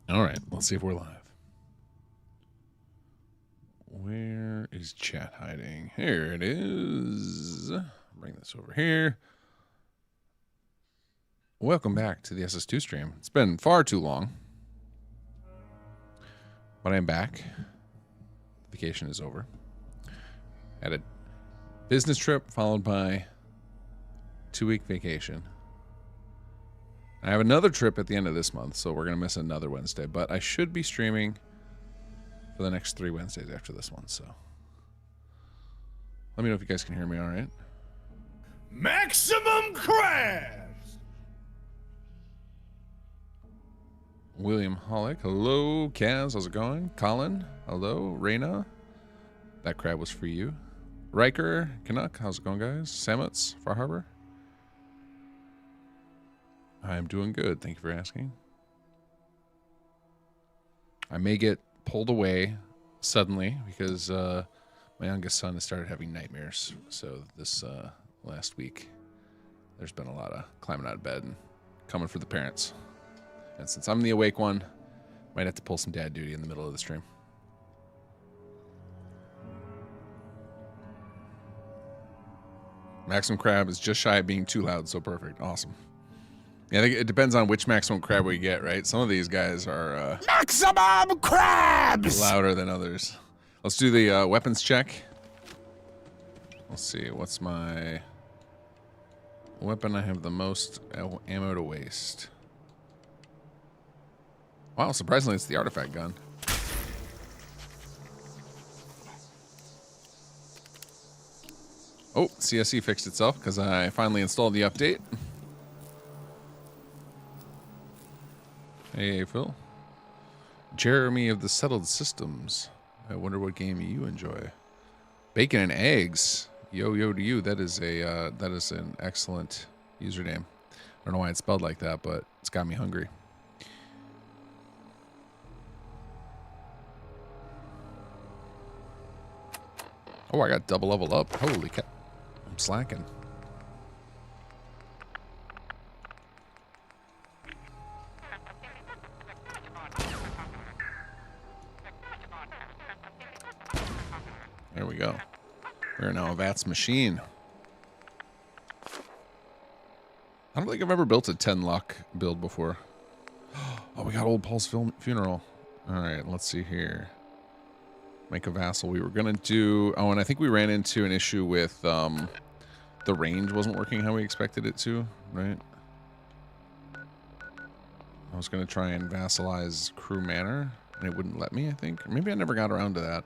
All right, let's see if we're live. Where is chat hiding? Here it is. Bring this over here. Welcome back to the SS2 stream. It's been far too long, but I'm back. Vacation is over. Had a business trip followed by 2-week vacation. I have another trip at the end of this month, so we're going to miss another Wednesday, but I should be streaming for the next 3 Wednesdays after this one, so let me know if you guys can hear me all right. Maximum crabs! William Hollick, hello. Kaz, how's it going? Colin, hello. Reyna, that crab was for you. Riker, Canuck, how's it going, guys? Samuts, Far Harbor. I'm doing good, thank you for asking. I may get pulled away suddenly because my youngest son has started having nightmares. So this last week, there's been a lot of climbing out of bed and coming for the parents. And since I'm the awake one, might have to pull some dad duty in the middle of the stream. Maximum Crab is just shy of being too loud, so perfect. Awesome. Yeah, I think it depends on which Maximum Crab we get, right? Some of these guys are Maximum crabs! louder than others. Let's do the weapons check. Let's see, what's my weapon I have the most ammo to waste? Wow, surprisingly, it's the artifact gun. Oh, CSE fixed itself because I finally installed the update. Hey, Phil. Jeremy of the Settled Systems. I wonder what game you enjoy. Bacon and eggs. Yo to you. That is an excellent username. I don't know why it's spelled like that, but it's got me hungry. Oh, I got double level up. Holy cow. I'm slacking. There we go. We're now a VATS machine. I don't think I've ever built a 10 luck build before. Oh, we got old Paul's funeral. All right, let's see here. Make a vassal. We were going to do... Oh, and I think we ran into an issue with the range wasn't working how we expected it to, right? I was going to try and vassalize Crew Manor, and it wouldn't let me, I think. Or maybe I never got around to that.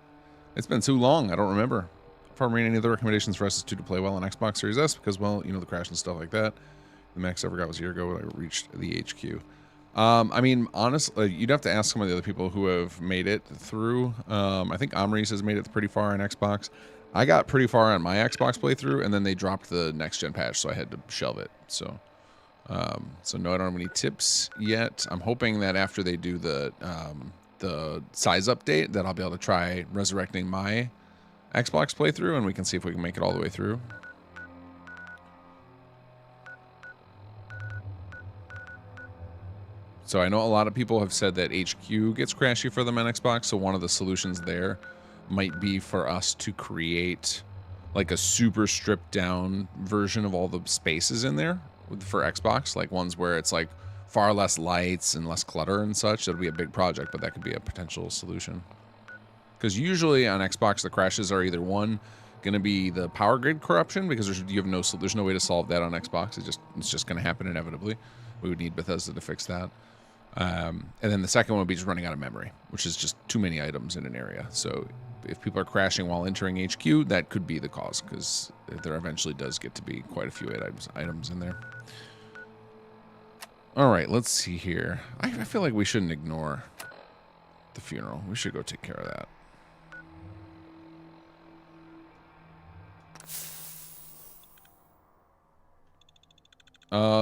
It's been too long. I don't remember. Farming, any other recommendations for SS2 to play well on Xbox Series S? Because, well, you know, the crash and stuff like that. The max I ever got was a year ago when I reached the HQ. I mean, honestly, you'd have to ask some of the other people who have made it through. I think Omris has made it pretty far on Xbox. I got pretty far on my Xbox playthrough, and then they dropped the next-gen patch, so I had to shelve it. So no, I don't have any tips yet. I'm hoping that after they do the size update, that I'll be able to try resurrecting my Xbox playthrough, and we can see if we can make it all the way through. So I know a lot of people have said that HQ gets crashy for them on Xbox, so one of the solutions there might be for us to create like a super stripped down version of all the spaces in there for Xbox, like ones where it's like far less lights and less clutter and such. That'll be a big project, but that could be a potential solution. Because usually on Xbox, the crashes are either one, going to be the power grid corruption, because there's no way to solve that on Xbox. It's just going to happen inevitably. We would need Bethesda to fix that. And then the second one would be just running out of memory, which is just too many items in an area. So if people are crashing while entering HQ, that could be the cause, because there eventually does get to be quite a few items in there. All right, let's see here. I feel like we shouldn't ignore the funeral. We should go take care of that.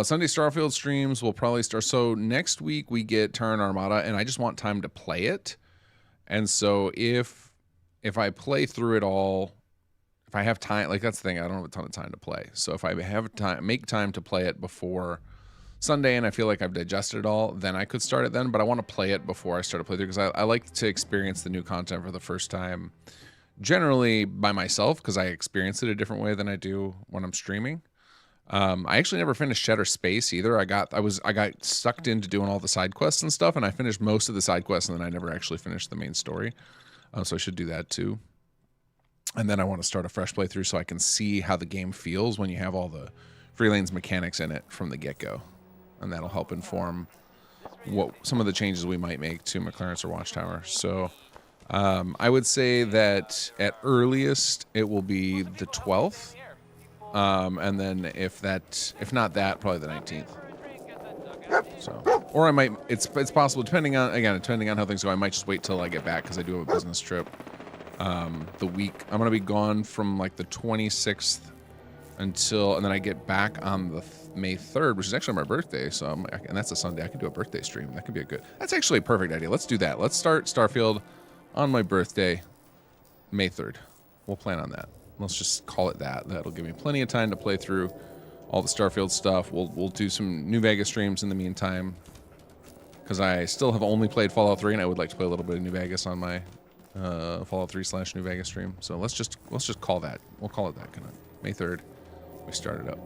Sunday Starfield streams will probably start. So next week we get Terran Armada, and I just want time to play it. And so if I play through it all, if I have time, like that's the thing, I don't have a ton of time to play. So if I have time, make time to play it before Sunday and I feel like I've digested it all, then I could start it then. But I want to play it before I start to play through because I like to experience the new content for the first time, generally by myself because I experience it a different way than I do when I'm streaming. I actually never finished Cheddar Space either. I got sucked into doing all the side quests and stuff, and I finished most of the side quests, and then I never actually finished the main story. So I should do that too. And then I want to start a fresh playthrough so I can see how the game feels when you have all the free lanes mechanics in it from the get-go, and that'll help inform what some of the changes we might make to McLaren's or Watchtower. So I would say that at earliest it will be the 12th. And then if not that, probably the 19th. So, or I might, it's possible, depending on how things go, I might just wait till I get back because I do have a business trip. The week, I'm going to be gone from like the 26th and then I get back on the May 3rd, which is actually my birthday. So, and that's a Sunday. I could do a birthday stream. That could be that's actually a perfect idea. Let's do that. Let's start Starfield on my birthday, May 3rd. We'll plan on that. Let's just call it that. That'll give me plenty of time to play through all the Starfield stuff. We'll do some New Vegas streams in the meantime, because I still have only played Fallout 3, and I would like to play a little bit of New Vegas on my Fallout 3/New Vegas stream. So let's just call that. We'll call it that. Kind of May 3rd. We start it up.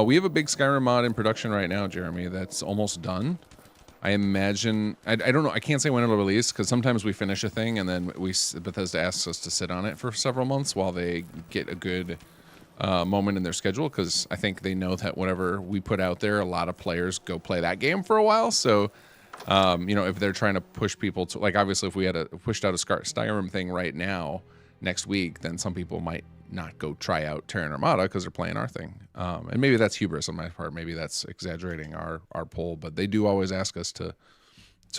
We have a big Skyrim mod in production right now, Jeremy. That's almost done. I imagine, I don't know, I can't say when it'll release because sometimes we finish a thing and then Bethesda asks us to sit on it for several months while they get a good moment in their schedule, because I think they know that whatever we put out there, a lot of players go play that game for a while. So, if they're trying to push people to, like, obviously if we had pushed out a Skyrim thing right now, next week, then some people might not go try out Terran Armada because they're playing our thing. And maybe that's hubris on my part. Maybe that's exaggerating our pull, but they do always ask us to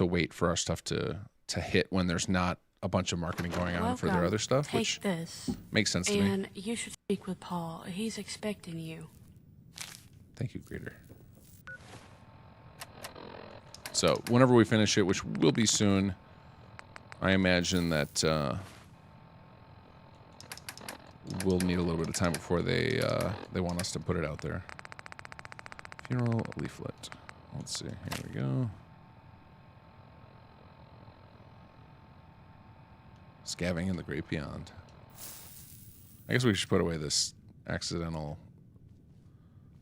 wait for our stuff to hit when there's not a bunch of marketing going on for their other stuff, which makes sense to me. And you should speak with Paul. He's expecting you. Thank you, Greeter. So whenever we finish it, which will be soon, I imagine that we'll need a little bit of time before they want us to put it out there. Funeral leaflet. Let's see. Here we go. Scavenging in the Great Beyond. I guess we should put away this accidental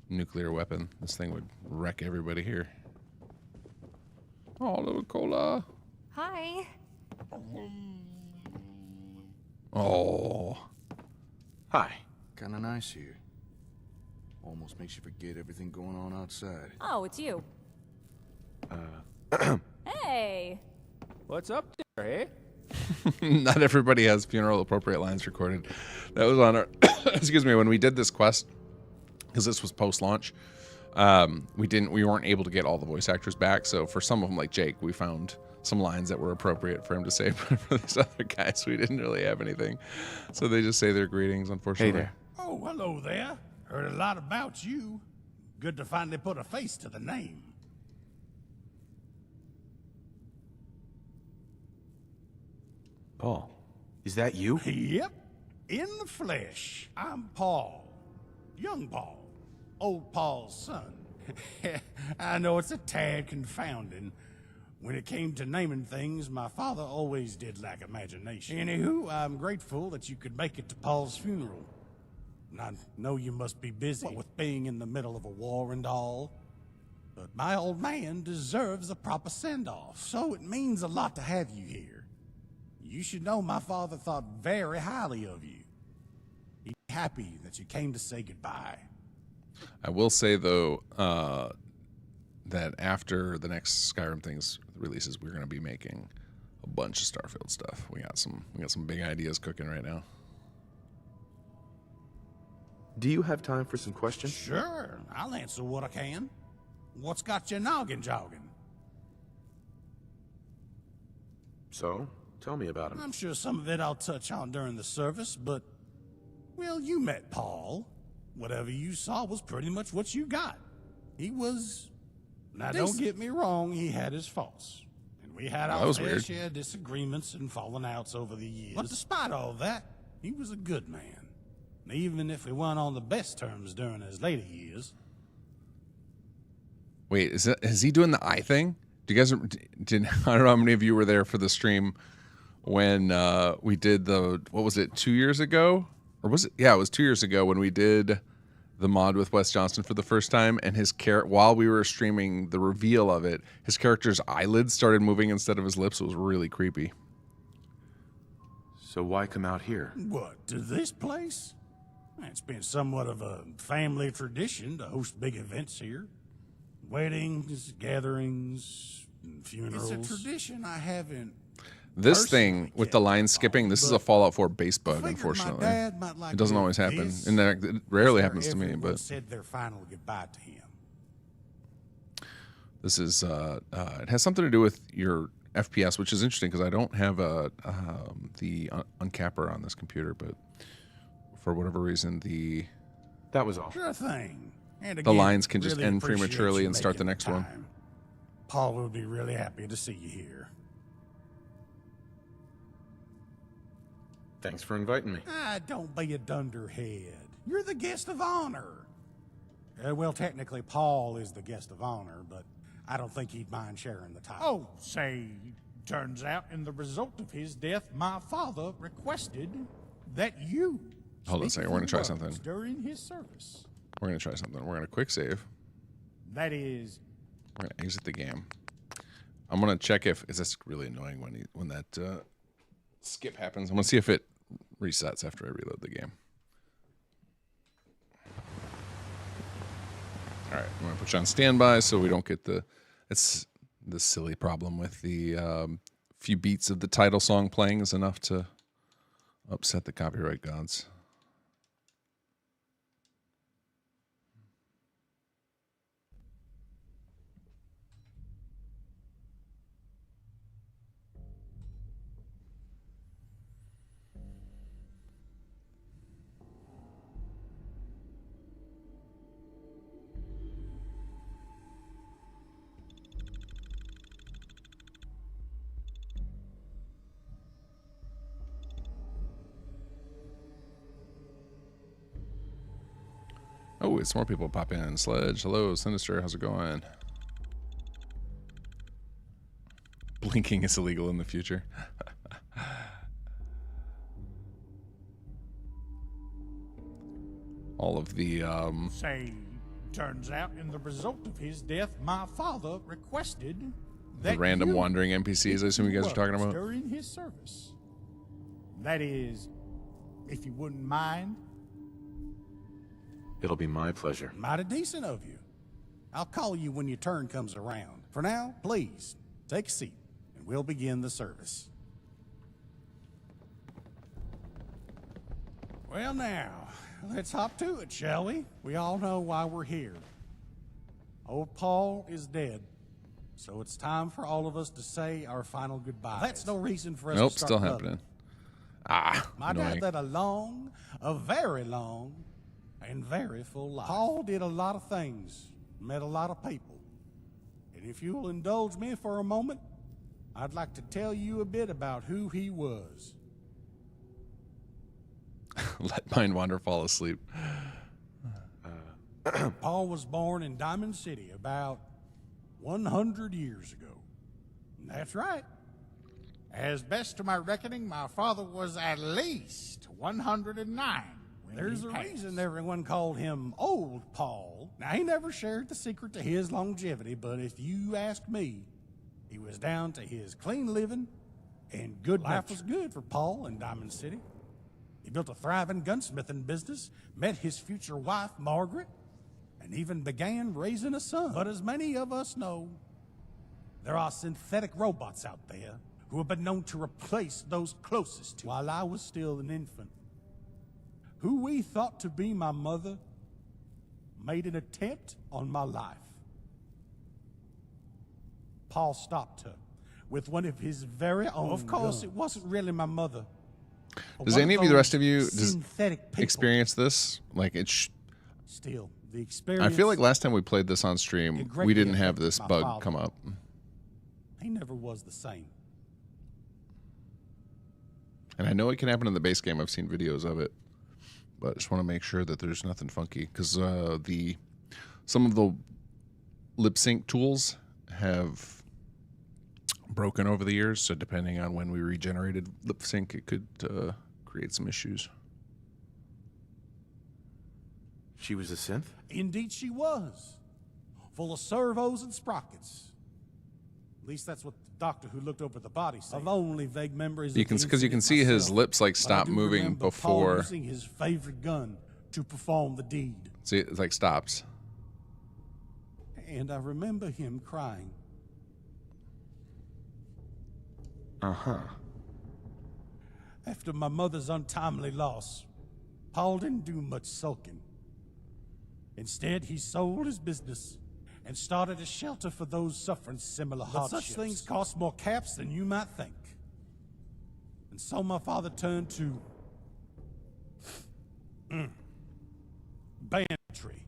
nuclear weapon. This thing would wreck everybody here. Oh, little cola. Hi. Oh. Hi. Kinda nice here. Almost makes you forget everything going on outside. Oh, it's you. Hey. What's up there, eh? Not everybody has funeral appropriate lines recorded. That was on our excuse me, when we did this quest, because this was post-launch, we weren't able to get all the voice actors back, so for some of them, like Jake, we found some lines that were appropriate for him to say, but for these other guys, we didn't really have anything. So they just say their greetings, unfortunately. Hey there. Oh, hello there. Heard a lot about you. Good to finally put a face to the name. Paul, is that you? Yep, in the flesh. I'm Paul. Young Paul. Old Paul's son. I know it's a tad confounding. When it came to naming things, my father always did lack imagination. Anywho, I'm grateful that you could make it to Paul's funeral. And I know you must be busy with being in the middle of a war and all. But my old man deserves a proper send-off, so it means a lot to have you here. You should know my father thought very highly of you. He's happy that you came to say goodbye. I will say, though, that after the next Skyrim things releases, we're going to be making a bunch of Starfield stuff. We got some big ideas cooking right now. Do you have time for some questions? Sure, I'll answer what I can. What's got your noggin jogging? So, tell me about him. I'm sure some of it I'll touch on during the service, but, well, you met Paul. Whatever you saw was pretty much what you got. He was... Now, don't get me wrong, he had his faults. And we had our fair share of disagreements and falling outs over the years. But despite all that, He was a good man, even if we weren't on the best terms during his later years. Wait, is he doing the eye thing? Do you guys I don't know how many of you were there for the stream when we did what was it, 2 years ago? Or was it? Yeah, it was 2 years ago when we did the mod with Wes Johnston for the first time, and while we were streaming the reveal of it, his character's eyelids started moving instead of his lips. It was really creepy. So why come out here? What, to this place? It's been somewhat of a family tradition to host big events here. Weddings, gatherings, funerals. It's a tradition I haven't... This thing with the line skipping, this is a Fallout 4 base bug, unfortunately. It doesn't always happen. And it rarely happens to me, but said their final goodbye to him. This is it has something to do with your FPS, which is interesting because I don't have the uncapper on this computer, but for whatever reason that was all. Sure thing. And the again, lines can just really end appreciate prematurely you and start the making next one. time. Paul will be really happy to see you here. Thanks for inviting me. Don't be a dunderhead. You're the guest of honor. Well, technically, Paul is the guest of honor, but I don't think he'd mind sharing the title. Oh, say, turns out in the result of his death, my father requested that you... Hold on a second, we're going to try something. ...during his service. We're going to try something. We're going to quick save. That is... We're going to exit the game. I'm going to check if... Is this really annoying when that skip happens? I'm going to see if it resets after I reload the game. All right, I'm going to put you on standby so we don't get the silly problem with the few beats of the title song playing is enough to upset the copyright gods. Oh, it's more people pop in. Sledge, hello, Sinister, how's it going? Blinking is illegal in the future. All of the Say, turns out in the result of his death, my father requested that the random you wandering NPCs, I assume you guys are talking about. during his service. That is, if you wouldn't mind. It'll be my pleasure. Mighty decent of you. I'll call you when your turn comes around. For now, please, take a seat, and we'll begin the service. Well now, let's hop to it, shall we? We all know why we're here. Old Paul is dead, so it's time for all of us to say our final goodbyes. That's no reason for us Nope, to start still another. happening. My dad led a very long, and very full life. Paul did a lot of things, met a lot of people. And if you'll indulge me for a moment, I'd like to tell you a bit about who he was. Let Mind Wander fall asleep. Paul was born in Diamond City about 100 years ago. That's right. As best to my reckoning, my father was at least 109. There's a reason everyone called him Old Paul. Now, he never shared the secret to his longevity, but if you ask me, he was down to his clean living and good life was good for Paul in Diamond City. He built a thriving gunsmithing business, met his future wife, Margaret, and even began raising a son. But as many of us know, there are synthetic robots out there who have been known to replace those closest to while I was still an infant. Who we thought to be my mother made an attempt on my life. Paul stopped her with one of his very own. Of course, it wasn't really my mother. Does any of you, the rest of you, synthetic people. Experience this? Like Still, the experience. I feel like last time we played this on stream, we didn't have this bug come up. He never was the same. And I know it can happen in the base game. I've seen videos of it. But I just want to make sure that there's nothing funky. Because some of the lip sync tools have broken over the years. So depending on when we regenerated lip sync, it could create some issues. She was a synth? Indeed she was. Full of servos and sprockets. At least that's what the doctor who looked over the body said. I've only vague memories. You can, because you can see his lips like stop moving before. Paul using his favorite gun to perform the deed. See, it like stops. And I remember him crying. Uh-huh. After my mother's untimely loss, Paul didn't do much sulking. Instead, he sold his business and started a shelter for those suffering similar hardships. Such things cost more caps than you might think. And so my father turned to banditry.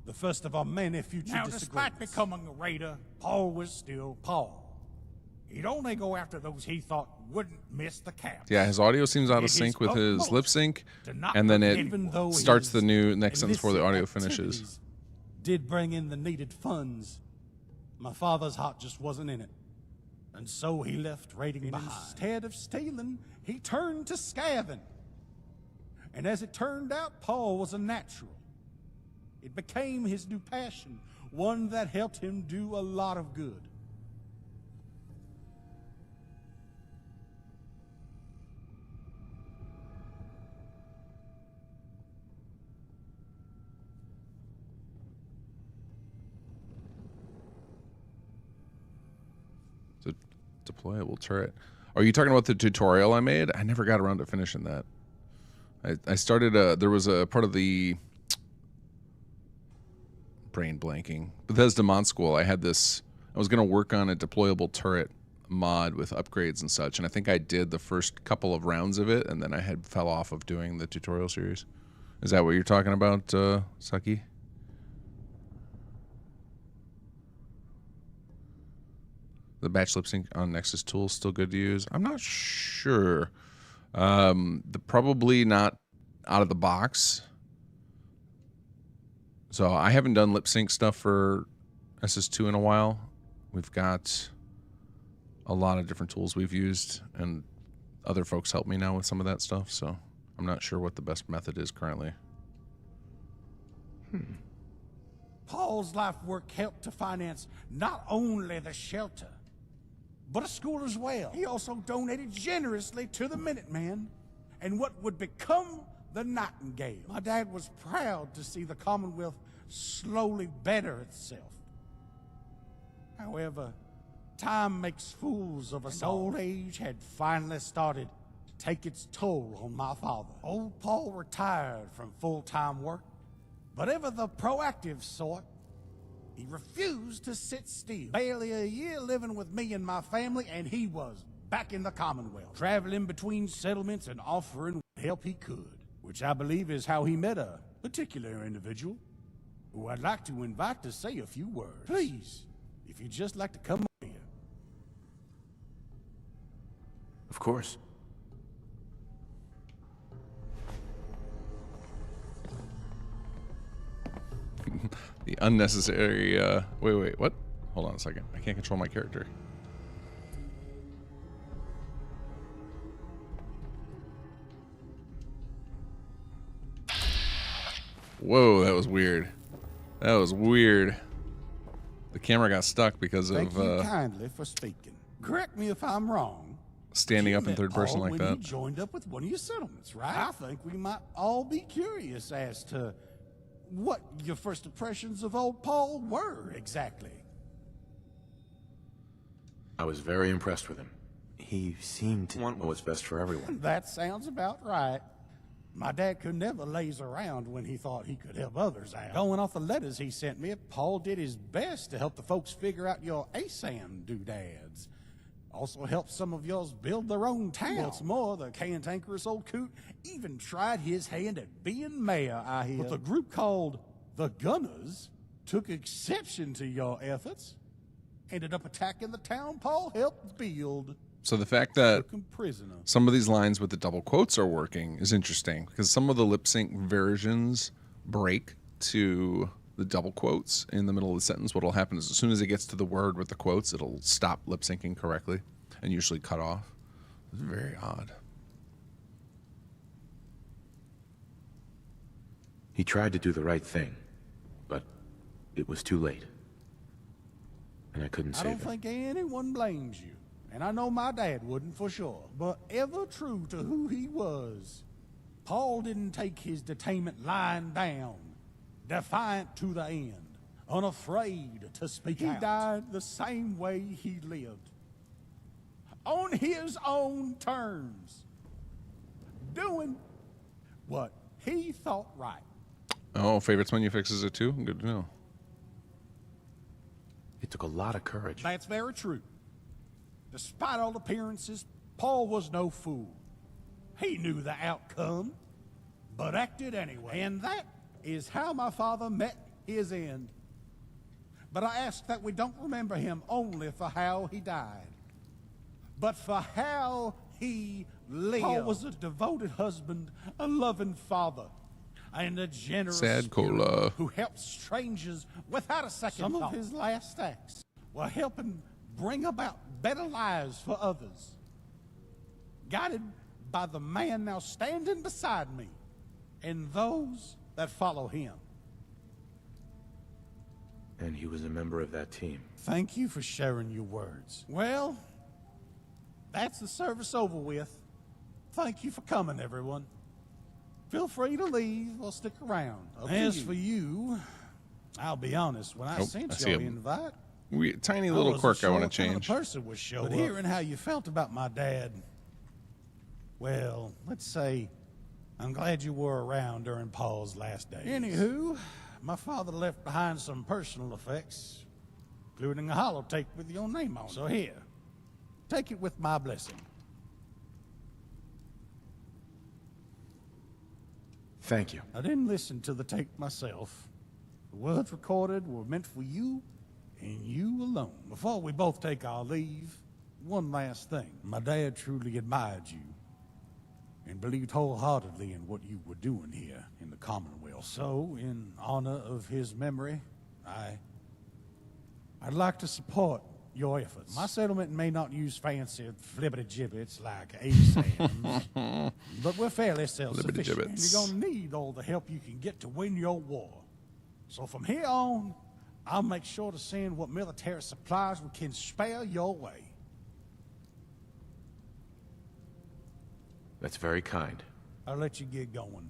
The first of our many future Now, disagreements. despite becoming a raider, Paul was still Paul. He'd only go after those he thought wouldn't miss the caps. Yeah, his audio seems out of His sync with his utmost lip sync, to not and then forget it starts the new next sentence before the audio illicit finishes. activities did bring in the needed funds. My father's heart just wasn't in it. And so he left raiding behind. Instead of stealing, he turned to scavenging. And as it turned out, Paul was a natural. It became his new passion, one that helped him do a lot of good. The deployable turret. Are you talking about the tutorial I made? I never got around to finishing that. I started there was a part of the brain blanking Bethesda Mod School. I had this. I was going to work on a deployable turret mod with upgrades and such, and I think I did the first couple of rounds of it, and then I had fell off of doing the tutorial series. Is that what you're talking about, Saki? The batch lip sync on Nexus Tool still good to use? I'm not sure. Probably not out of the box. So I haven't done lip sync stuff for SS2 in a while. We've got a lot of different tools we've used, and other folks help me now with some of that stuff. So I'm not sure what the best method is currently. Paul's life work helped to finance not only the shelter, but a school as well. He also donated generously to the Minutemen and what would become the Nightingale. My dad was proud to see the Commonwealth slowly better itself. However, time makes fools of us. And old age had finally started to take its toll on my father. Old Paul retired from full-time work, but ever the proactive sort. He refused to sit still. Barely a year living with me and my family, and he was back in the Commonwealth, traveling between settlements and offering what help he could, which I believe is how he met a particular individual who I'd like to invite to say a few words. Please, if you'd just like to come up here. Of course. The unnecessary, wait, what? Hold on a second. I can't control my character. Whoa, that was weird. That was weird. The camera got stuck because Thank of you kindly for speaking. Correct me if I'm wrong. standing You up in met third person Paul like when that. you joined up with one of your settlements, right? I think we might all be curious as to what your first impressions of old Paul were exactly. I was very impressed with him. He seemed to want what's best for everyone. That sounds about right. My dad could never laze around when he thought he could help others out. Going off the letters he sent me, Paul did his best to help the folks figure out your ASAM doodads. Also helped some of yours build their own town. What's more, the cantankerous old coot even tried his hand at being mayor, I hear. But the group called the Gunners took exception to your efforts. Ended up attacking the town Paul helped build. So the fact that Took him prisoner. some of these lines with the double quotes are working is interesting because some of the lip sync versions break to the double quotes in the middle of the sentence. What will happen is as soon as it gets to the word with the quotes, it'll stop lip syncing correctly and usually cut off. It's very odd. He tried to do the right thing, but it was too late. And I couldn't I save don't him. think anyone blames you. And I know my dad wouldn't for sure. But ever true to who he was, Paul didn't take his detainment lying down, defiant to the end, unafraid to speak out. He died the same way he lived, on his own terms, doing what he thought right. Oh, favorites menu fixes it too? Good to know. It took a lot of courage. That's very true. Despite all appearances, Paul was no fool. He knew the outcome, but acted anyway. And that is how my father met his end. But I ask that we don't remember him only for how he died, but for how he lived. Paul was a devoted husband, a loving father, and a generous Sad cola. spirit who helped strangers without a second thought. Some of his last acts were helping bring about better lives for others, guided by the man now standing beside me and those that follow him. And he was a member of that team. Thank you for sharing your words. Well, that's the service over with. Thank you for coming, everyone. Feel free to leave or stick around. As for you, I'll be honest, when I I sent see your him. invite, Tiny little quirk I want to change. Person would show but hearing how you felt about my dad, well, let's say I'm glad you were around during Paul's last days. Anywho, my father left behind some personal effects, including a holotape with your name on it. So here, take it with my blessing. Thank you. I didn't listen to the tape myself. The words recorded were meant for you and you alone. Before we both take our leave, one last thing. My dad truly admired you and believed wholeheartedly in what you were doing here in the Commonwealth. So, in honor of his memory, I'd like to support your efforts. My settlement may not use fancy flibbity-gibbets like ASAMs, but we're fairly self-sufficient, and you're going to need all the help you can get to win your war. So from here on, I'll make sure to send what military supplies we can spare your way. That's very kind. I'll let you get going.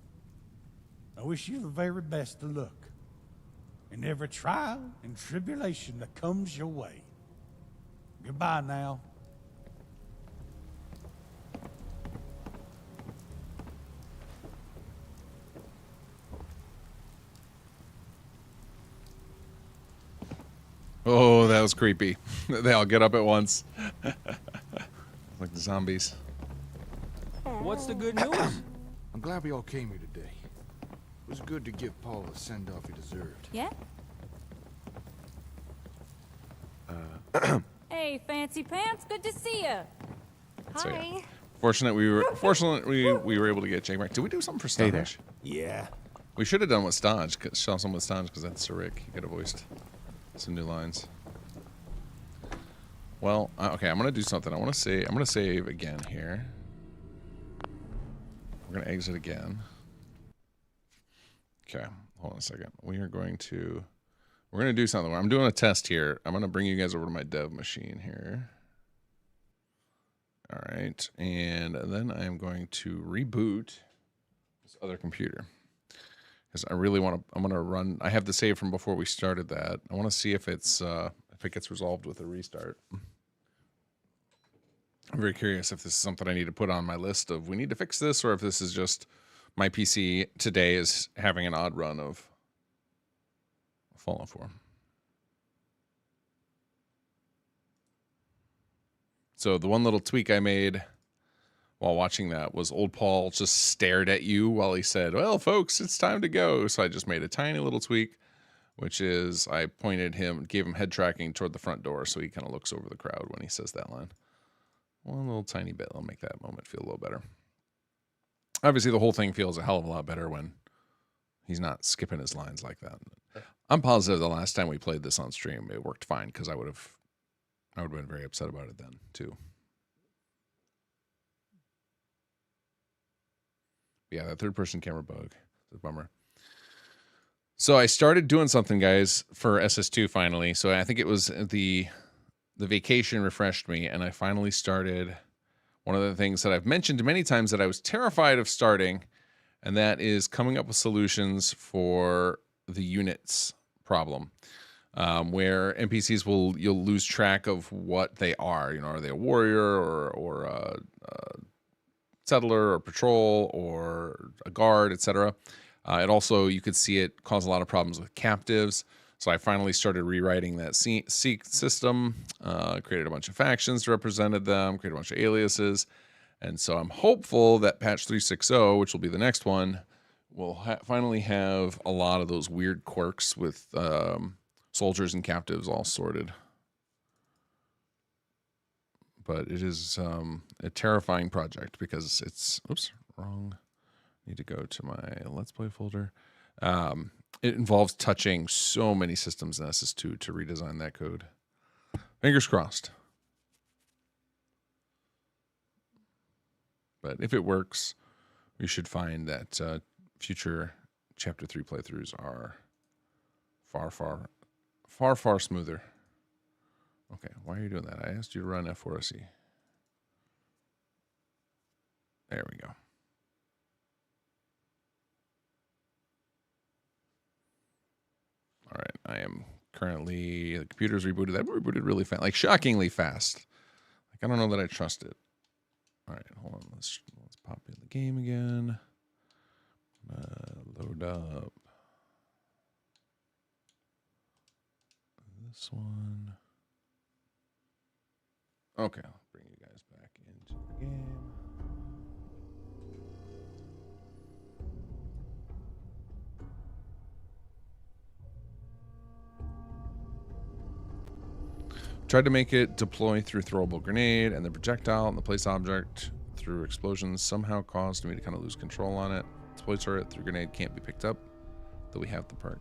I wish you the very best of luck in every trial and tribulation that comes your way. Goodbye now. Oh, that was creepy. They all get up at once. Like the zombies. What's the good news? I'm glad we all came here today. It was good to give Paul the send-off he deserved. Yeah? Hey, Fancy Pants, good to see you. So, Hi. yeah. Fortunately, we were able to get Jake back. Did we do something for Stodge? Hey there. Yeah. We should have done with Stodge. Saw something with Stodge because that's Sir Rick. He could have voiced some new lines. Well, okay, I'm gonna do something. I'm gonna save again here. We're gonna exit again. Okay, hold on a second. We're gonna do something. I'm doing a test here. I'm gonna bring you guys over to my dev machine here. All right, and then I am going to reboot this other computer because I really want to. I'm gonna run. I have the save from before we started that. I want to see if it's if it gets resolved with a restart. I'm very curious if this is something I need to put on my list of we need to fix this, or if this is just my PC today is having an odd run of Fallout 4. So the one little tweak I made while watching that was old Paul just stared at you while he said, "Well, folks, it's time to go." So I just made a tiny little tweak, which is I gave him head tracking toward the front door so he kind of looks over the crowd when he says that line. one little tiny bit. I'll make that moment feel a little better. Obviously, the whole thing feels a hell of a lot better when he's not skipping his lines like that. I'm positive the last time we played this on stream, it worked fine because I would have been very upset about it then too. Yeah, that third-person camera bug is a bummer. So I started doing something, guys, for SS2 finally. So I think it was the vacation refreshed me, and I finally started one of the things that I've mentioned many times that I was terrified of starting, and that is coming up with solutions for the units problem, where NPCs you'll lose track of what they are. You know, are they a warrior or a settler or patrol or a guard, etc. It also, you could see it cause a lot of problems with captives. So I finally started rewriting that seek system, created a bunch of factions, represented them, created a bunch of aliases. And so I'm hopeful that patch 3.6.0, which will be the next one, will finally have a lot of those weird quirks with soldiers and captives all sorted. But it is a terrifying project because it's, oops, wrong. Need to go to my Let's Play folder. It involves touching so many systems in SS2 to redesign that code. Fingers crossed. But if it works, we should find that future Chapter 3 playthroughs are far smoother. Okay, why are you doing that? I asked you to run F4SE. There we go. All right, I am currently, the computer's rebooted. That rebooted really fast, like shockingly fast. Like, I don't know that I trust it. All right, hold on. Let's pop in the game again. Load up this one. Okay, I'll bring you guys back into the game. Tried to make it deploy through throwable grenade and the projectile and the place object through explosions somehow caused me to kind of lose control on it. Deploy turret through grenade can't be picked up, though we have the perk.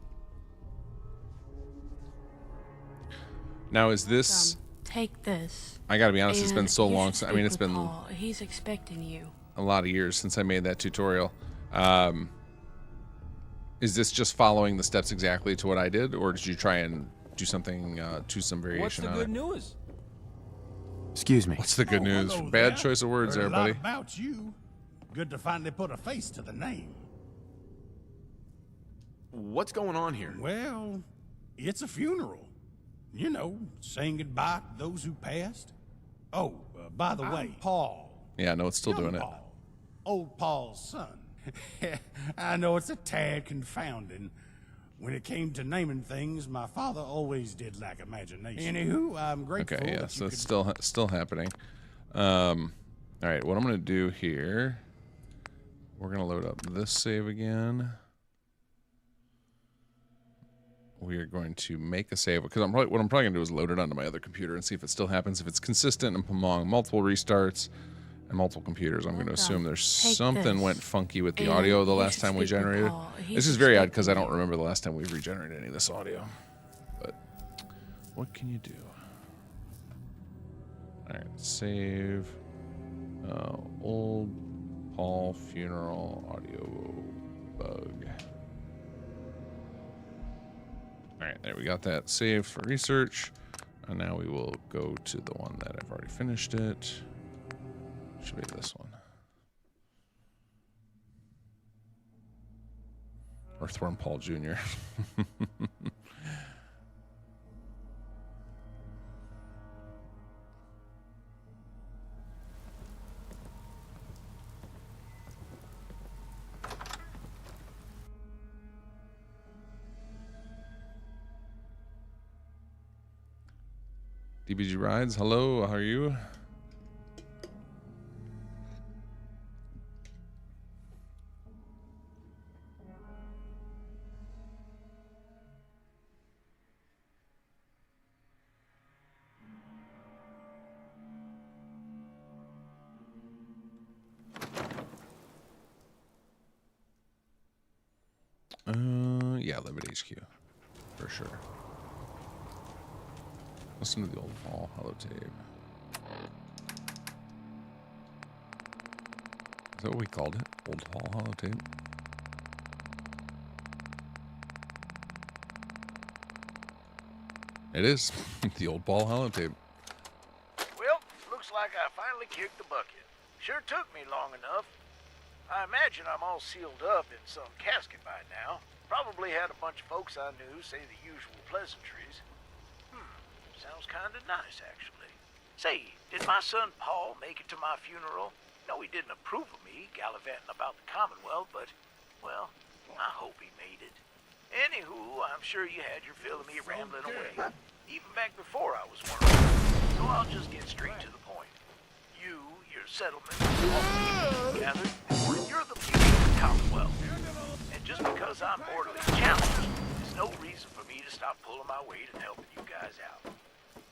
Now is this... Take this. I gotta be honest, it's been so you long. should I mean, speak it's with been Paul. He's expecting you. a lot of years since I made that tutorial. Is this just following the steps exactly to what I did, or did you try and do something, choose some variation on it? What's the good news? Excuse me. What's the good news? Hello Bad there. choice of words Heard there, a lot buddy. about you. Good to finally put a face to the name. What's going on here? Well, it's a funeral. You know, saying goodbye to those who passed. Oh, by the way, Paul. Yeah, no, it's still Young doing it. Paul. Old Paul's son. I know it's a tad confounding. When it came to naming things, my father always did lack imagination. Anywho, I'm grateful. Okay, yeah, that so you it's could... still happening. All right, what I'm gonna do here, we're gonna load up this save again. We are going to make a save because what I'm probably gonna do is load it onto my other computer and see if it still happens. If it's consistent and among multiple restarts and multiple computers, I'm gonna assume there's Take something this. went funky with the And audio the you last should time we speak with generated. Paul. He's This is very odd because I expecting don't you. remember the last time we regenerated any of this audio. But what can you do? All right, save. Old Paul funeral audio bug. All right, there we got that saved for research. And now we will go to the one that I've already finished it. Should be this one. Earthworm Paul Jr. DBG Rides, hello, how are you? Yeah, live at HQ. For sure. Listen to the old Hall holotape. Is that what we called it? Old Hall holotape? It is. The old Paul holotape. Well, looks like I finally kicked the bucket. Sure took me long enough. I imagine I'm all sealed up in some casket by now. Probably had a bunch of folks I knew say the usual pleasantries. Sounds kinda nice, actually. Say, did my son Paul make it to my funeral? No, he didn't approve of me gallivanting about the Commonwealth, but, well, I hope he made it. Anywho, I'm sure you had your fill of me rambling away, even back before I was one of them. So I'll just get straight to the point. You, your settlement, all the people gathered, you're the future of the Commonwealth. And just because I'm mortally challenged, there's no reason for me to stop pulling my weight and helping you guys out.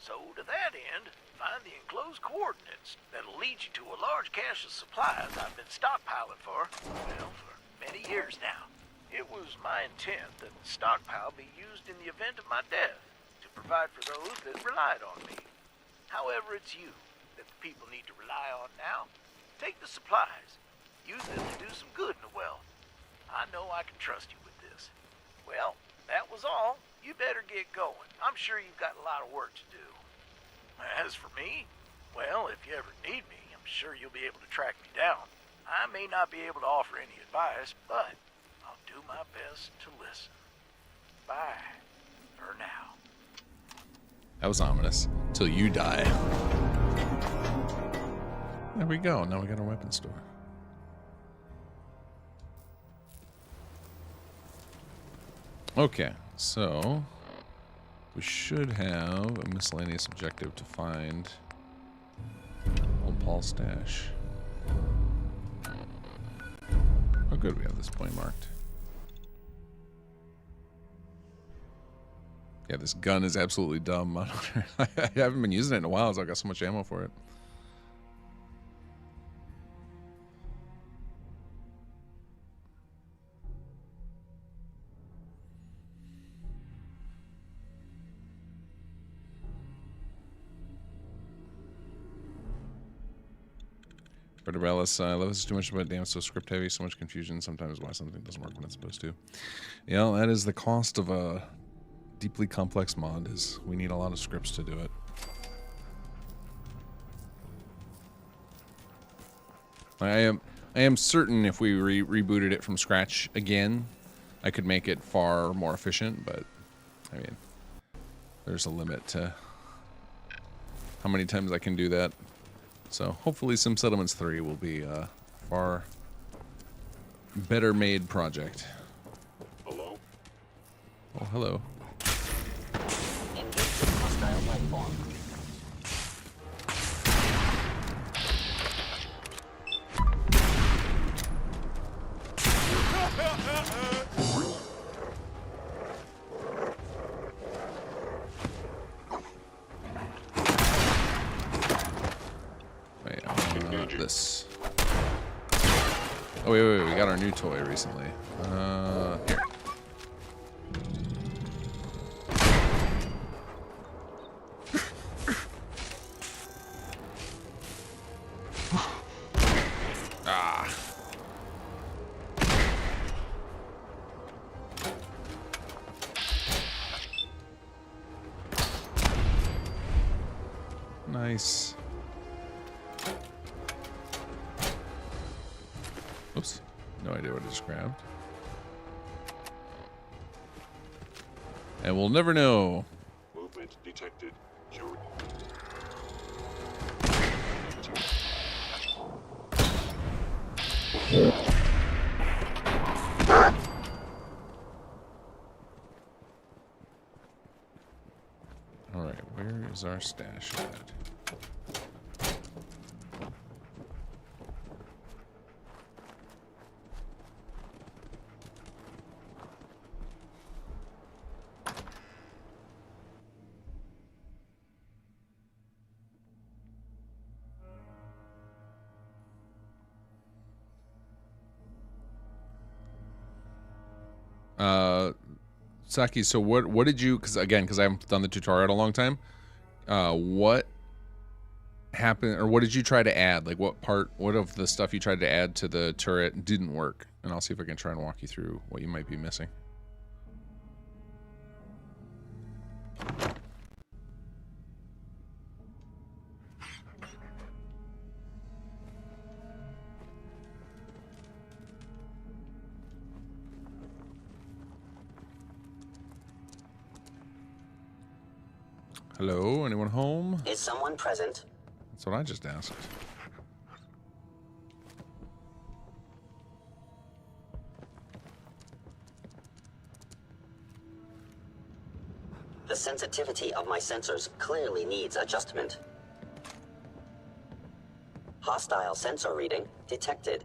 So to that end, find the enclosed coordinates that'll lead you to a large cache of supplies I've been stockpiling for, well, for many years now. It was my intent that the stockpile be used in the event of my death, to provide for those that relied on me. However, it's you that the people need to rely on now. Take the supplies. Use them to do some good in the well. I know I can trust you with this. Well, that was all. You better get going. I'm sure you've got a lot of work to do. As for me, well, if you ever need me, I'm sure you'll be able to track me down. I may not be able to offer any advice, but I'll do my best to listen. Bye, for now. That was ominous. Till you die. There we go. Now we got our weapon store. Okay, so we should have a miscellaneous objective to find old Paul's stash. Oh good, we have this point marked. Yeah, this gun is absolutely dumb. I haven't been using it in a while, so I got so much ammo for it. Vertebralis, I love this too much about damn so script heavy, so much confusion, sometimes why something doesn't work when it's supposed to. Yeah, that is the cost of a deeply complex mod, is we need a lot of scripts to do it. I am certain if we rebooted it from scratch again, I could make it far more efficient, but I mean, there's a limit to how many times I can do that. So hopefully Sim Settlements 3 will be a far better made project. Hello? Oh, hello. This. Oh, wait, we got our new toy recently. Here. Ah. Nice. Oops. No idea what I just grabbed. And we'll never know. Movement detected. Alright, where is our stash at? Saki, so what did you, because I haven't done the tutorial in a long time, what happened, or what did you try to add? Like what of the stuff you tried to add to the turret didn't work? And I'll see if I can try and walk you through what you might be missing. Hello, anyone home? Is someone present? That's what I just asked. The sensitivity of my sensors clearly needs adjustment. Hostile sensor reading detected.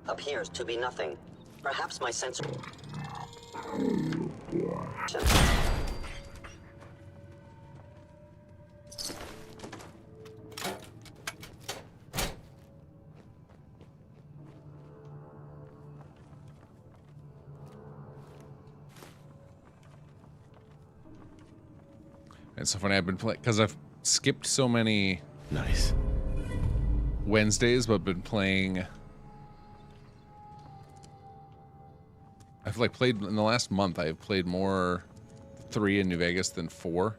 Appears to be nothing. Perhaps my sensor... It's so funny, I've been playing, because I've skipped so many Wednesdays, but been playing... I've like played, in the last month, I've played more 3 in New Vegas than 4.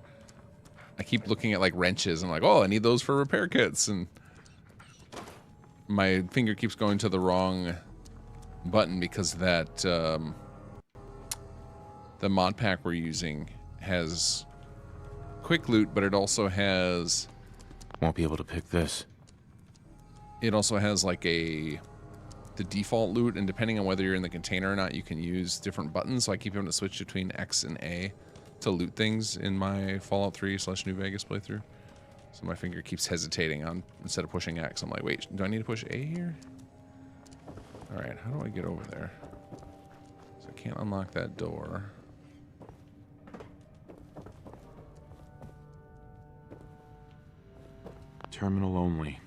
I keep looking at like wrenches and like, oh, I need those for repair kits, and my finger keeps going to the wrong button because that, the mod pack we're using has quick loot, but it also has... Won't be able to pick this. It also has like the default loot, and depending on whether you're in the container or not, you can use different buttons. So I keep having to switch between X and A to loot things in my Fallout 3/New Vegas playthrough. So my finger keeps hesitating on, instead of pushing X, I'm like, wait, do I need to push A here? All right, how do I get over there? So I can't unlock that door. Terminal only.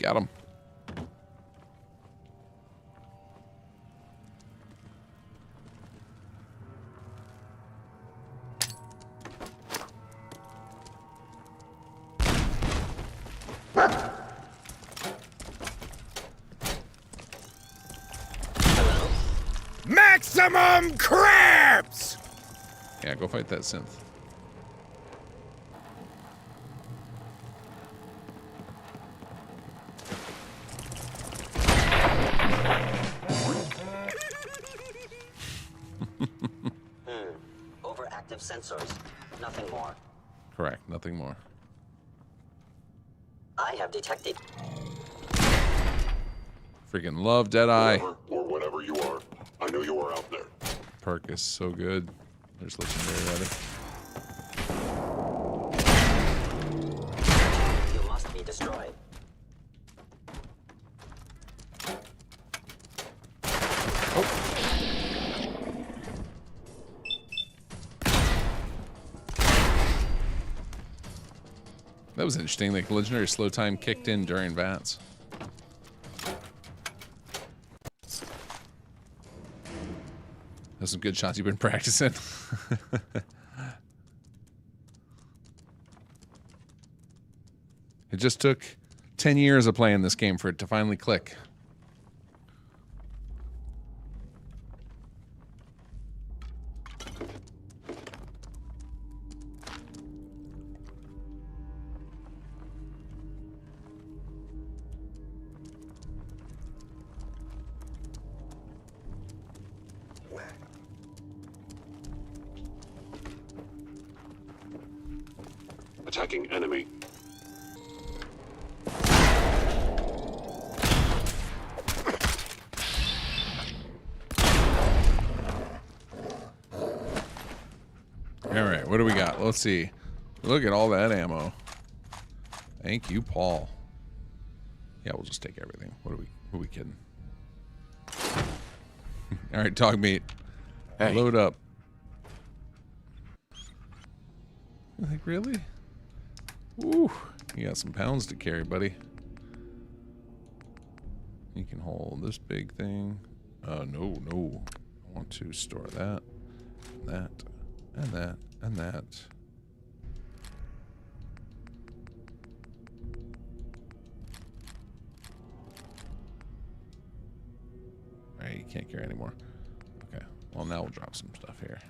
Got him. Maximum crabs! Yeah, go fight that synth. Overactive sensors. Nothing more. Correct, nothing more. I have detected. Freaking love Deadeye. Whoever or whatever you are, I know you are out there. Perk is so good. There's legendary at it. You must be destroyed. That was interesting. Like, legendary slow time kicked in during VATS. Those some good shots you've been practicing. It just took 10 years of playing this game for it to finally click. Attacking enemy. Alright, what do we got? Let's see. Look at all that ammo. Thank you, Paul. Yeah, we'll just take everything. Who are we kidding? Alright, dog meat. Hey. Load up. Like, really? Ooh, you got some pounds to carry, buddy. You can hold this big thing. No. I want to store that, and that, and that. Alright, you can't carry anymore. Okay, well now we'll drop some stuff here.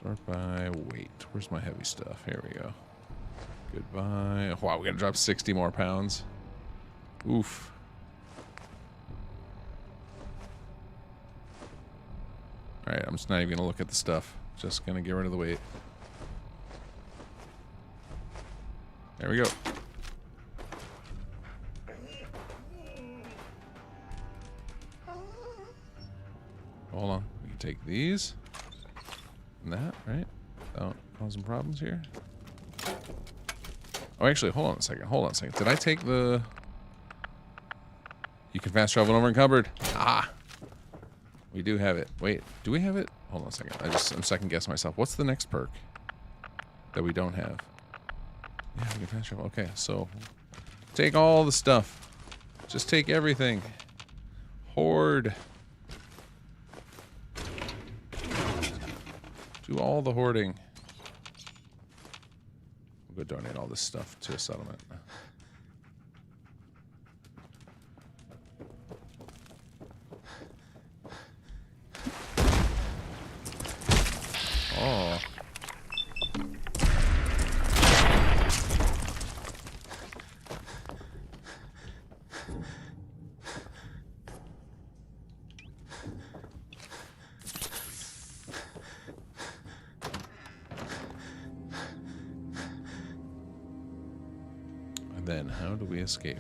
Sort by weight. Where's my heavy stuff? Here we go. Goodbye. Wow, we gotta drop 60 more pounds. Oof. Alright, I'm just not even gonna look at the stuff. Just gonna get rid of the weight. There we go. Hold on. We can take these. And that, right? Without causing problems here. Oh, actually, hold on a second. Did I take the... You can fast travel unencumbered. Ah! We do have it. Wait, do we have it? Hold on a second. I'm second guessing myself. What's the next perk that we don't have? Yeah, we can fast travel. Okay, so take all the stuff. Just take everything. Hoard. Do all the hoarding. We'll go donate all this stuff to a settlement. Oh. Then how do we escape?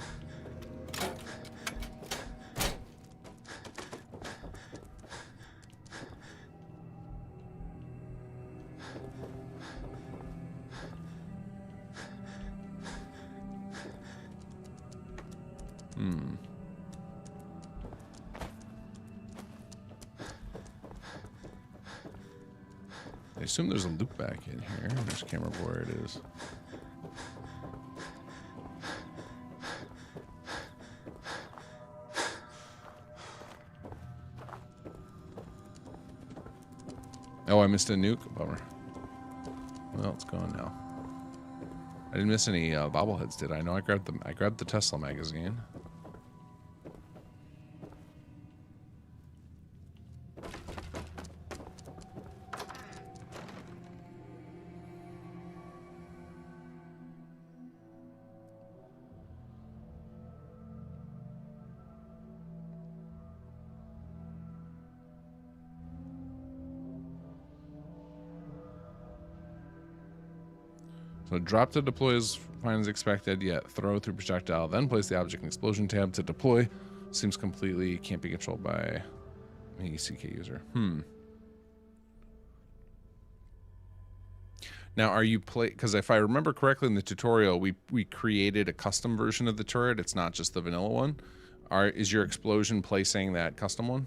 I assume there's a loop back in here. I just can't remember where it is. Oh, I missed a nuke? Bummer. Well, it's gone now. I didn't miss any bobbleheads, did I? No, I grabbed the Tesla magazine. So drop to deploy as fine as expected, yet throw through projectile, then place the object in explosion tab to deploy. Seems completely can't be controlled by any CK user. Now, are you because if I remember correctly in the tutorial, we created a custom version of the turret. It's not just the vanilla one. Is your explosion placing that custom one?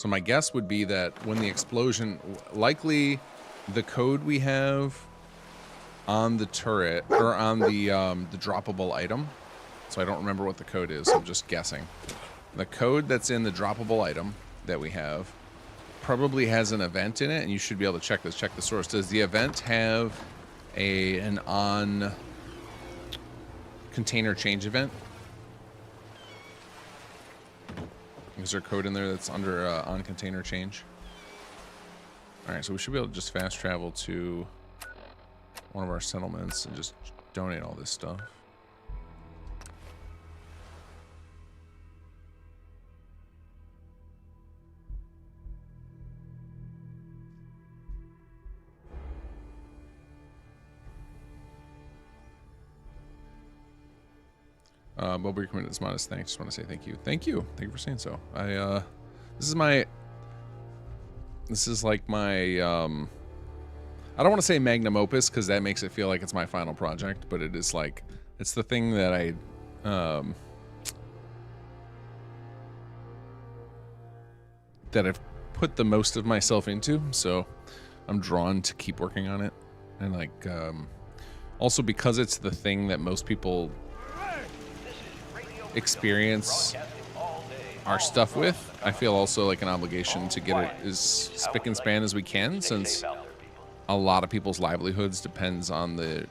So my guess would be that when the explosion, likely the code we have on the turret or on the droppable item. So I don't remember what the code is. I'm just guessing. The code that's in the droppable item that we have probably has an event in it, and you should be able to check this. Check the source. Does the event have an on container change event? Is there code in there that's under on container change? All right, so we should be able to just fast travel to one of our settlements and just donate all this stuff. Bobby recommended this modest thanks. Just want to say thank you. Thank you. Thank you for saying so. This is like my, I don't want to say magnum opus because that makes it feel like it's my final project, but it is like, it's the thing that I've put the most of myself into. So I'm drawn to keep working on it. And like, also because it's the thing that most people experience our stuff with, I feel also like an obligation to get it as spick and span as we can, since a lot of people's livelihoods depends on the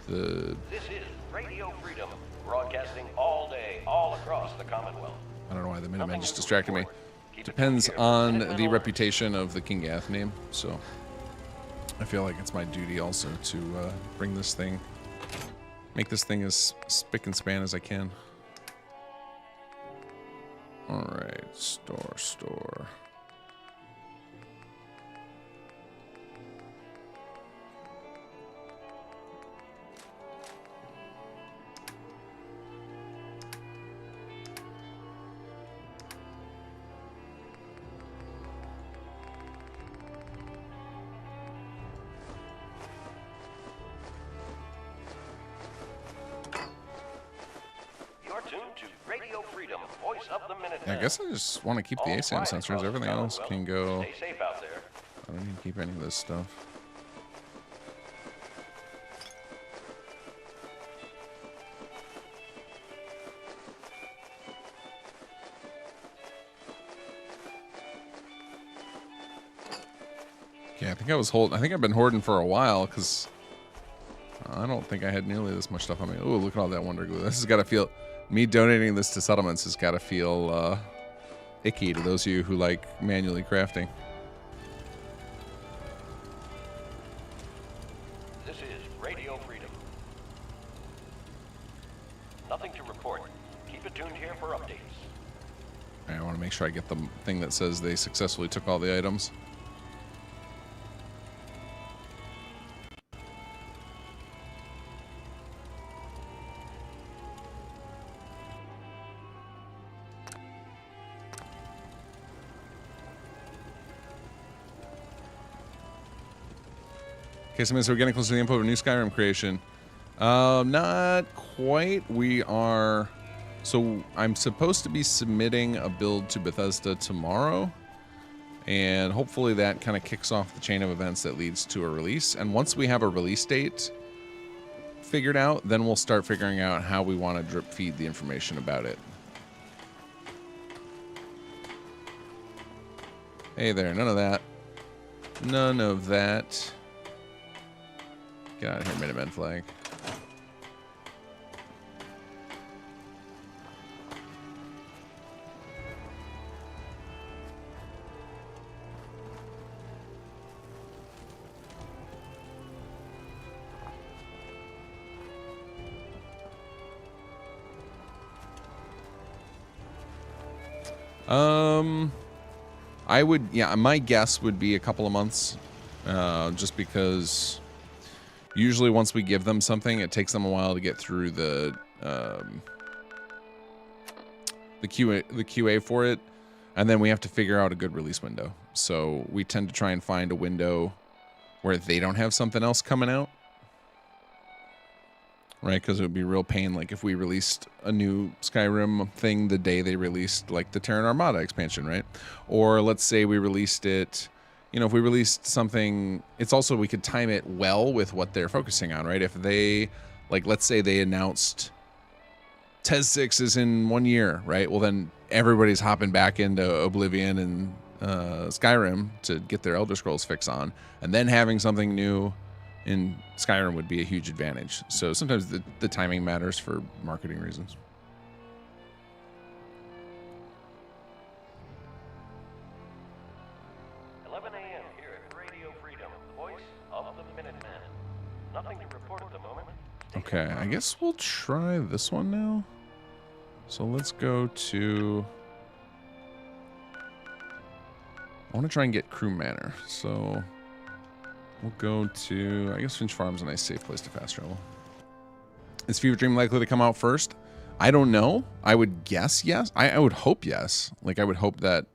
This is Radio Freedom, broadcasting all day, all across the Commonwealth. I don't know why the Minutemen just distracted me. Depends on the reputation of the King Gath name, so I feel like it's my duty also to bring this thing, make this thing as spick and span as I can. Alright, store. I guess I just want to keep the ASAM sensors. Everything else can go. I don't need to keep any of this stuff. Okay, I think I've been hoarding for a while because I don't think I had nearly this much stuff on me. Oh, look at all that Wonder Glue. This has got to feel. Me donating this to settlements has got to feel icky to those of you who like manually crafting. This is Radio Freedom. Nothing to report. Keep it tuned here for updates. I want to make sure I get the thing that says they successfully took all the items. Okay, so we're getting close to the info of a new Skyrim creation. Not quite. We are... So I'm supposed to be submitting a build to Bethesda tomorrow. And hopefully that kind of kicks off the chain of events that leads to a release. And once we have a release date figured out, then we'll start figuring out how we want to drip feed the information about it. Hey there, none of that. None of that. Get out of here, Minutemen flag. My guess would be a couple of months, just because usually once we give them something, it takes them a while to get through the QA for it, and then we have to figure out a good release window. So we tend to try and find a window where they don't have something else coming out. right? Because it would be a real pain, like if we released a new Skyrim thing the day they released like the Terran Armada expansion, right? Or let's say we released it, you know, if we released something, it's also, we could time it well with what they're focusing on, right? If they, like, let's say they announced TES 6 is in 1 year, right? Well, then everybody's hopping back into Oblivion and Skyrim to get their Elder Scrolls fix on, and then having something new in Skyrim would be a huge advantage. So sometimes the timing matters for marketing reasons. Okay, I guess we'll try this one now. So let's go to... I want to try and get Crew Manor. So we'll go to... I guess Finch Farm's a nice safe place to fast travel. Is Fever Dream likely to come out first? I don't know. I would guess yes. I would hope yes. Like, I would hope that...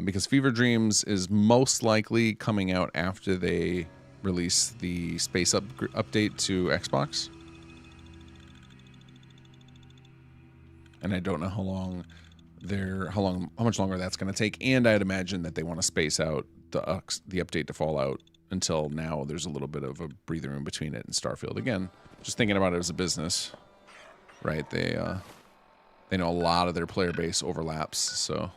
because Fever Dreams is most likely coming out after they release the space update to Xbox. And I don't know how much longer that's going to take. And I'd imagine that they want to space out the update to Fallout until now. There's a little bit of a breather room between it and Starfield. Again, just thinking about it as a business, right? They know a lot of their player base overlaps, so.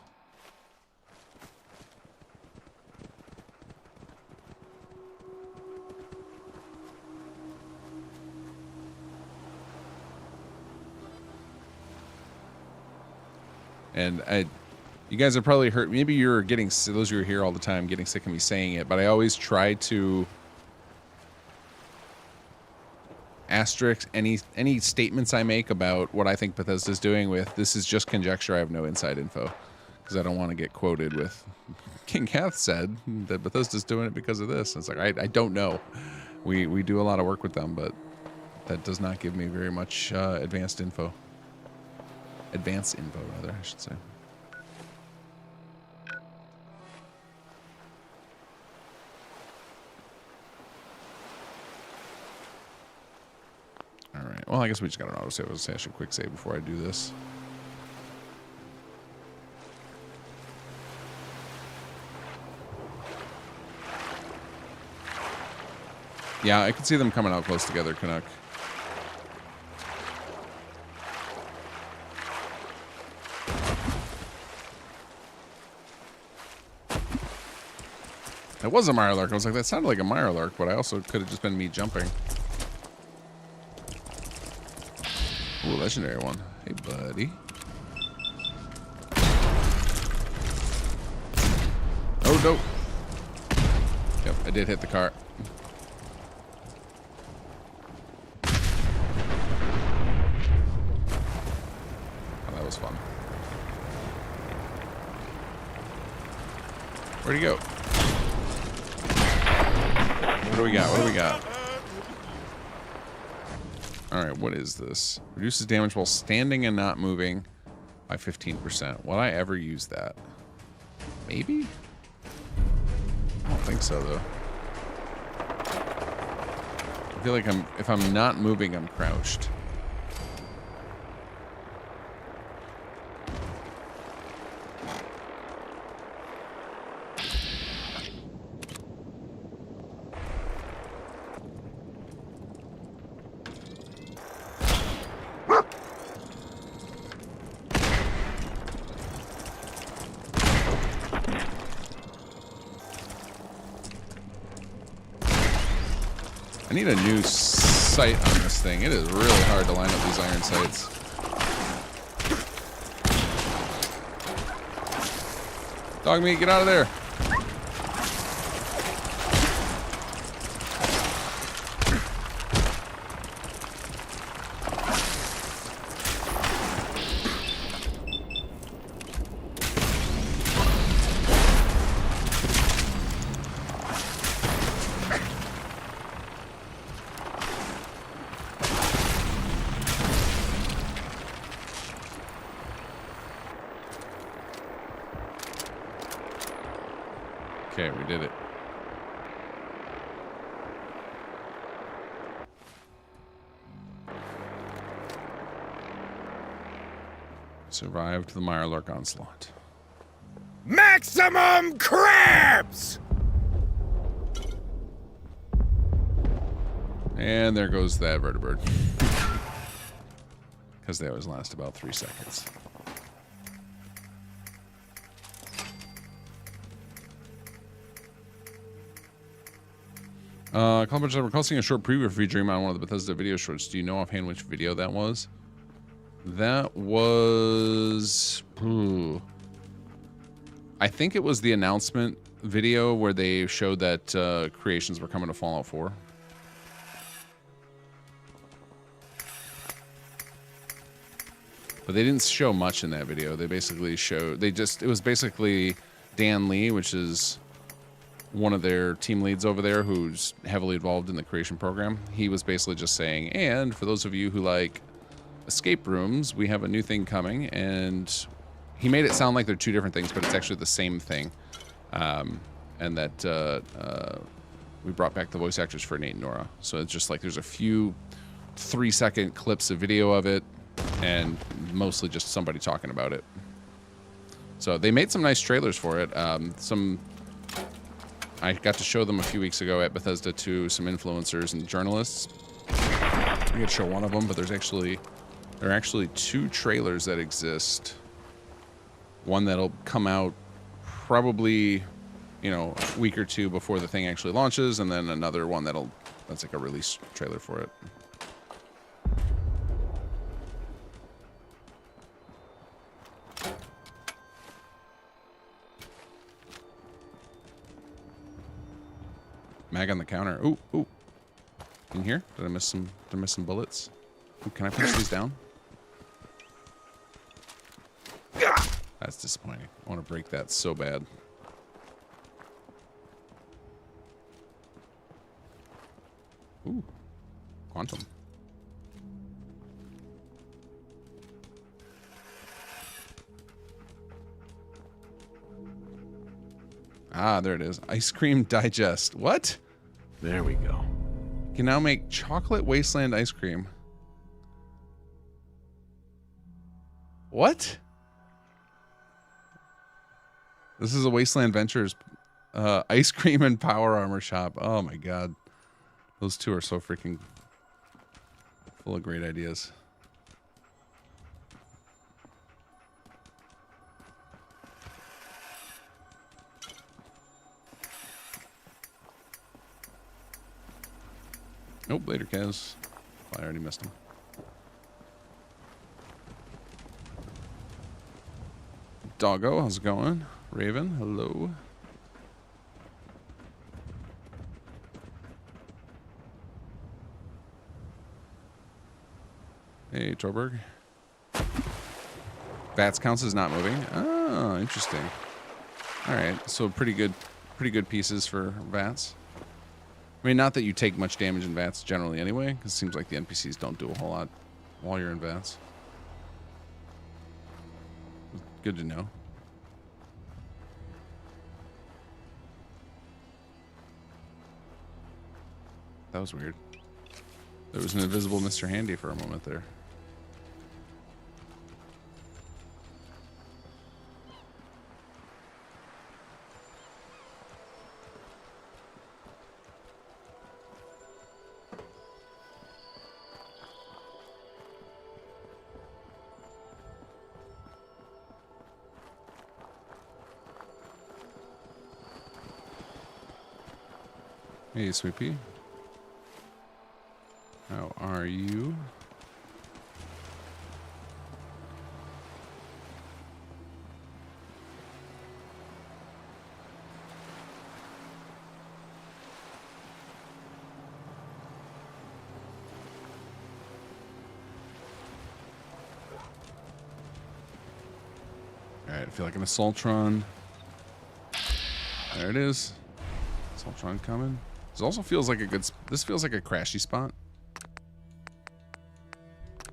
And you guys have probably heard, maybe you're getting, those who are here all the time, getting sick of me saying it, but I always try to asterisk any statements I make about what I think Bethesda's doing with, this is just conjecture, I have no inside info. Because I don't want to get quoted with, King Kath said that Bethesda's doing it because of this. And it's like, I don't know. We do a lot of work with them, but that does not give me very much advanced info. Advanced info, rather, I should say. All right. Well, I guess we just got an autosave. I was saying I should quick save before I do this. Yeah, I could see them coming out close together, Canuck. It was a Mirelurk. I was like, that sounded like a Mirelurk, but I also could have just been me jumping. Ooh, legendary one. Hey, buddy. Oh, no. Yep, I did hit the cart. Oh, that was fun. Where'd he go? What do we got? What do we got? Alright, what is this? Reduces damage while standing and not moving by 15%. Will I ever use that? Maybe? I don't think so, though. I feel like if I'm not moving, I'm crouched. I need a new sight on this thing. It is really hard to line up these iron sights. Dog meat, get out of there. Okay, we did it. Survived the Mirelurk onslaught. Maximum crabs! And there goes that vertibird. Because they always last about 3 seconds. We're requesting a short preview featuring on one of the Bethesda video shorts. Do you know offhand which video that was? That was... Ooh. I think it was the announcement video where they showed that creations were coming to Fallout 4. But they didn't show much in that video. They basically showed... it was basically Dan Lee, which is one of their team leads over there who's heavily involved in the creation program. He was basically just saying, and for those of you who like escape rooms, we have a new thing coming, and he made it sound like they're two different things, but it's actually the same thing. And that we brought back the voice actors for Nate and Nora. So it's just like there's a few 3-second clips of video of it, and mostly just somebody talking about it. So they made some nice trailers for it. I got to show them a few weeks ago at Bethesda to some influencers and journalists. I could show one of them, but there are actually 2 trailers that exist. One that'll come out probably, a week or 2 before the thing actually launches, and then another one that's like a release trailer for it. Mag on the counter. Ooh, ooh. In here? Did I miss some bullets? Ooh, can I push these down? That's disappointing. I want to break that so bad. Ooh. Quantum. Ah, there it is. Ice cream digest. What? There we go. You can now make chocolate wasteland ice cream. What? This is a Wasteland Ventures ice cream and power armor shop. Oh my god. Those two are so freaking full of great ideas. Nope, later, Kaz. I already missed him. Doggo, how's it going? Raven, hello. Hey, Torberg. Vats counts as not moving. Oh, interesting. All right, so pretty good pieces for Vats. I mean, not that you take much damage in Vats generally anyway, because it seems like the NPCs don't do a whole lot while you're in Vats. Good to know. That was weird. There was an invisible Mr. Handy for a moment there. Hey, Sweet Pea. How are you? Alright, I feel like an Assaultron. There it is. Assaultron coming. This also feels like a good... This feels like a crashy spot.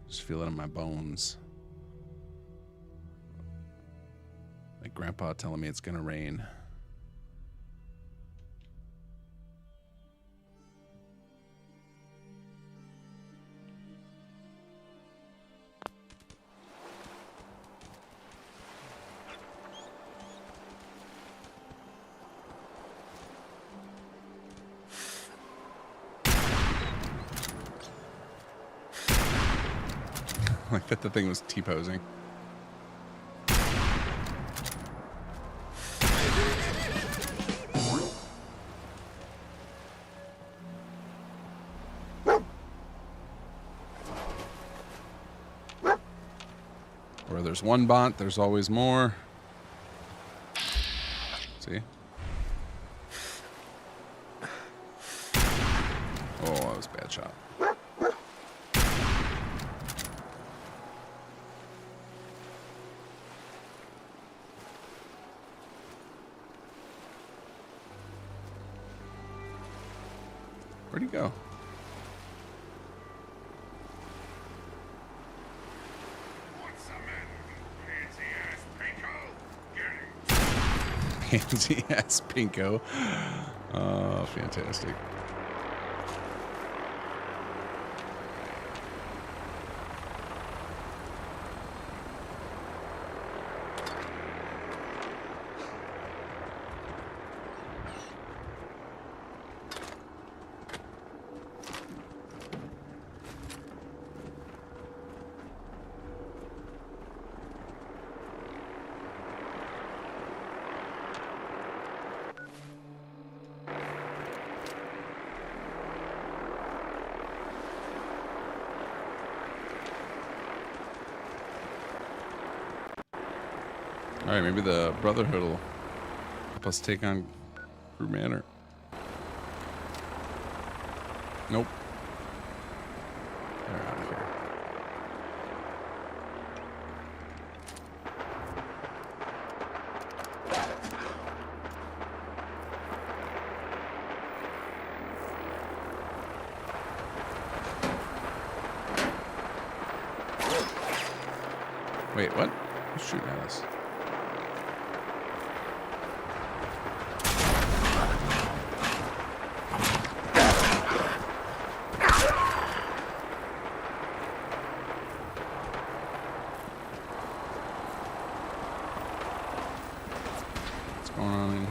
Just feel it in my bones. Like Grandpa telling me it's gonna rain. Like that the thing was T-posing. Where there's one bot, there's always more. See? Oh, that was a bad shot. Where'd he go? Pansy ass Pinko. Oh, fantastic. All right, maybe the Brotherhood will help us take on Croup Manor. Nope. They're out of here. Wait, what? Who's shooting at us?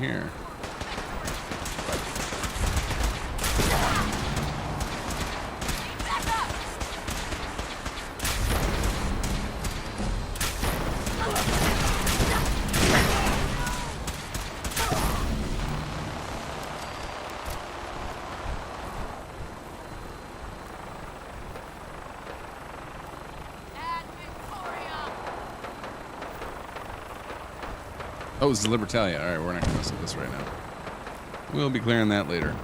Here. Oh, this is Libertalia. All right, we're not going to mess with this right now. We'll be clearing that later.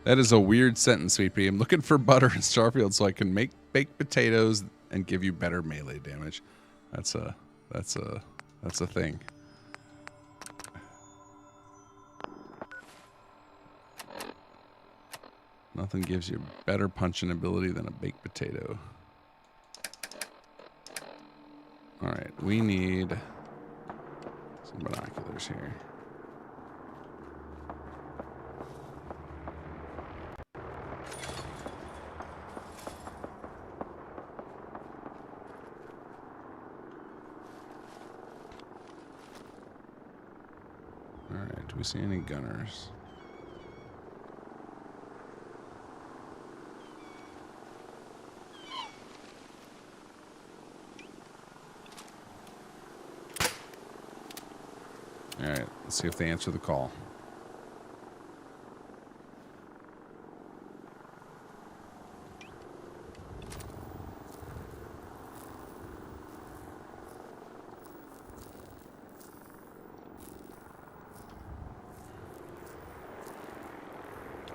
That is a weird sentence, VP. I'm looking for butter in Starfield so I can make baked potatoes and give you better melee damage. That's a thing. Nothing gives you better punching ability than a baked potato. All right, we need some binoculars here. Do we see any gunners? All right, let's see if they answer the call.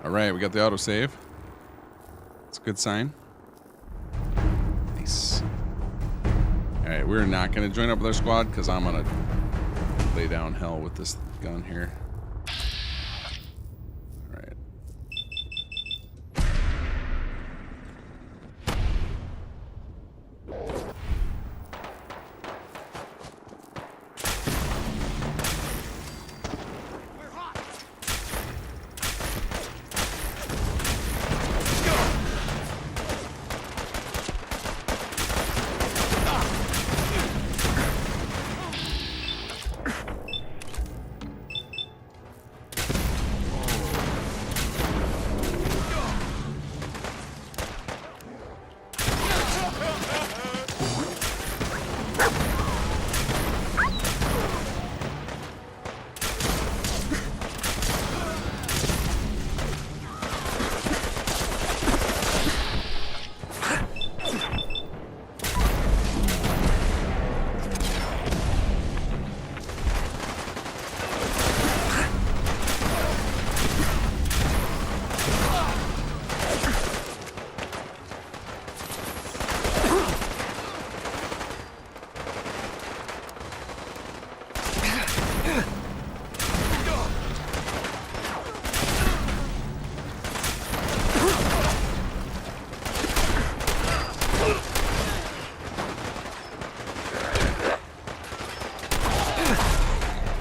All right, we got the autosave. It's a good sign. Nice. All right, we're not going to join up with our squad because I'm going to lay down hell with this gun here. All right. Let's go!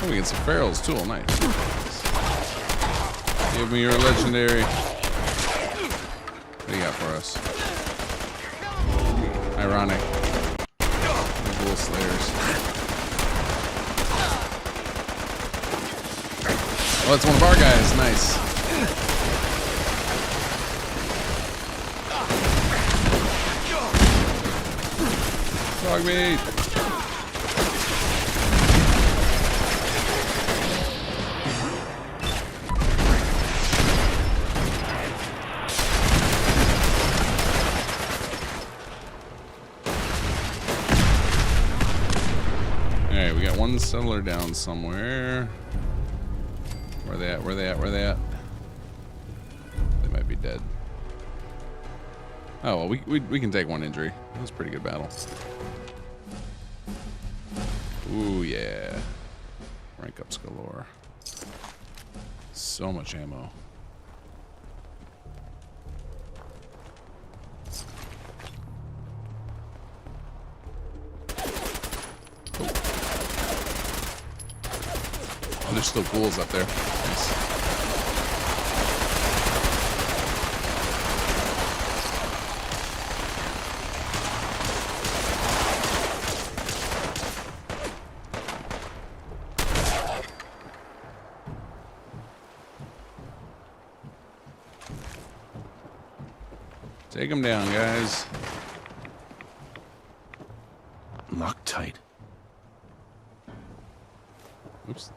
Oh, we get some Feral's tool. Nice. Give me your legendary. What do you got for us? Ironic. Ghoul Slayers. Oh, it's one of our guys. Nice. Dog meat. Alright, we got one settler down somewhere. Where they at? Where they at? Where they at? They might be dead. Oh, well, we can take one injury. That was a pretty good battle. Ooh, yeah. Rank ups galore. So much ammo. Oh, there's still ghouls up there. Nice. Take him down, guys. Lock tight. Oops.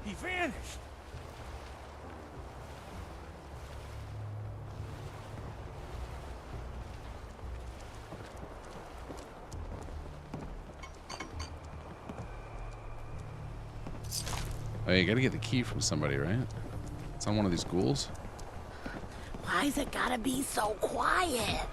He vanished. Oh, you gotta get the key from somebody, right? It's on one of these ghouls. Why's it gotta be so quiet?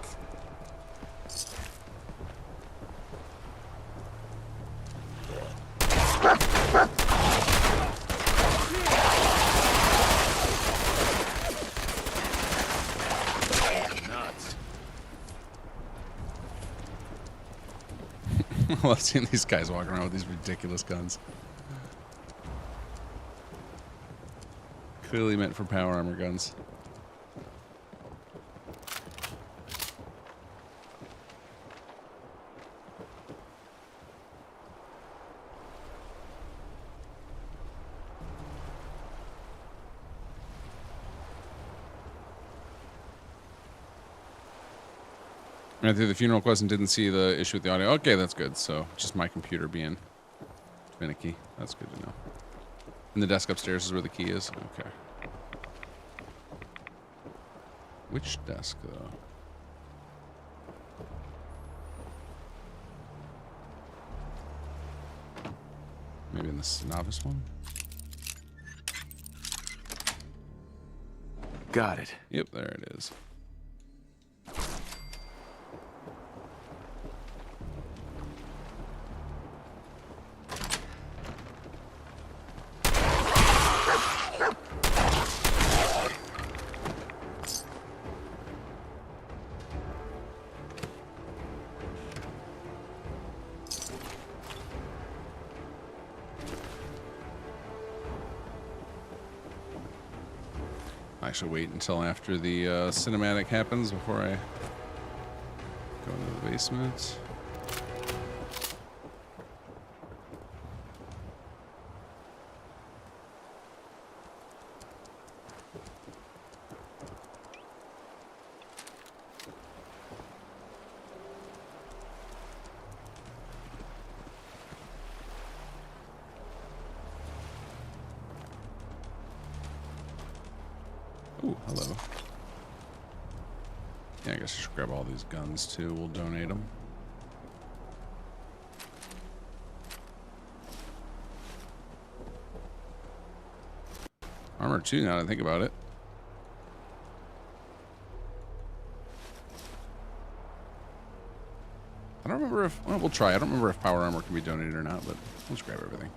Nuts. I love seeing these guys walking around with these ridiculous guns. Clearly meant for power armor guns. Ran through the funeral quest and didn't see the issue with the audio. Okay, that's good. So just my computer being finicky. That's good to know. And the desk upstairs is where the key is. Okay. Which desk, though? Maybe in the novice one? Got it. Yep, there it is. I should wait until after the cinematic happens before I go into the basement. Ooh, hello. Yeah, I guess I should grab all these guns too. We'll donate them. Armor 2 now that I think about it. I don't remember if... Well, we'll try. I don't remember if power armor can be donated or not, but let's grab everything.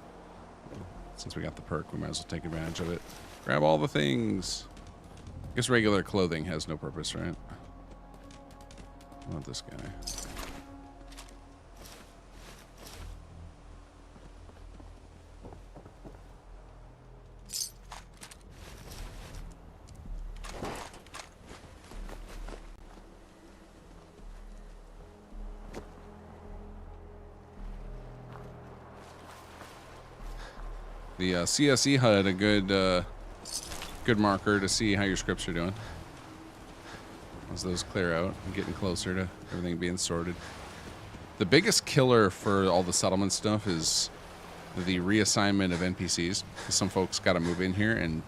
Since we got the perk, we might as well take advantage of it. Grab all the things. I guess regular clothing has no purpose, right? Not this guy. The CSE HUD, a good marker to see how your scripts are doing. As those clear out, I'm getting closer to everything being sorted. The biggest killer for all the settlement stuff is the reassignment of NPCs. Some folks got to move in here, and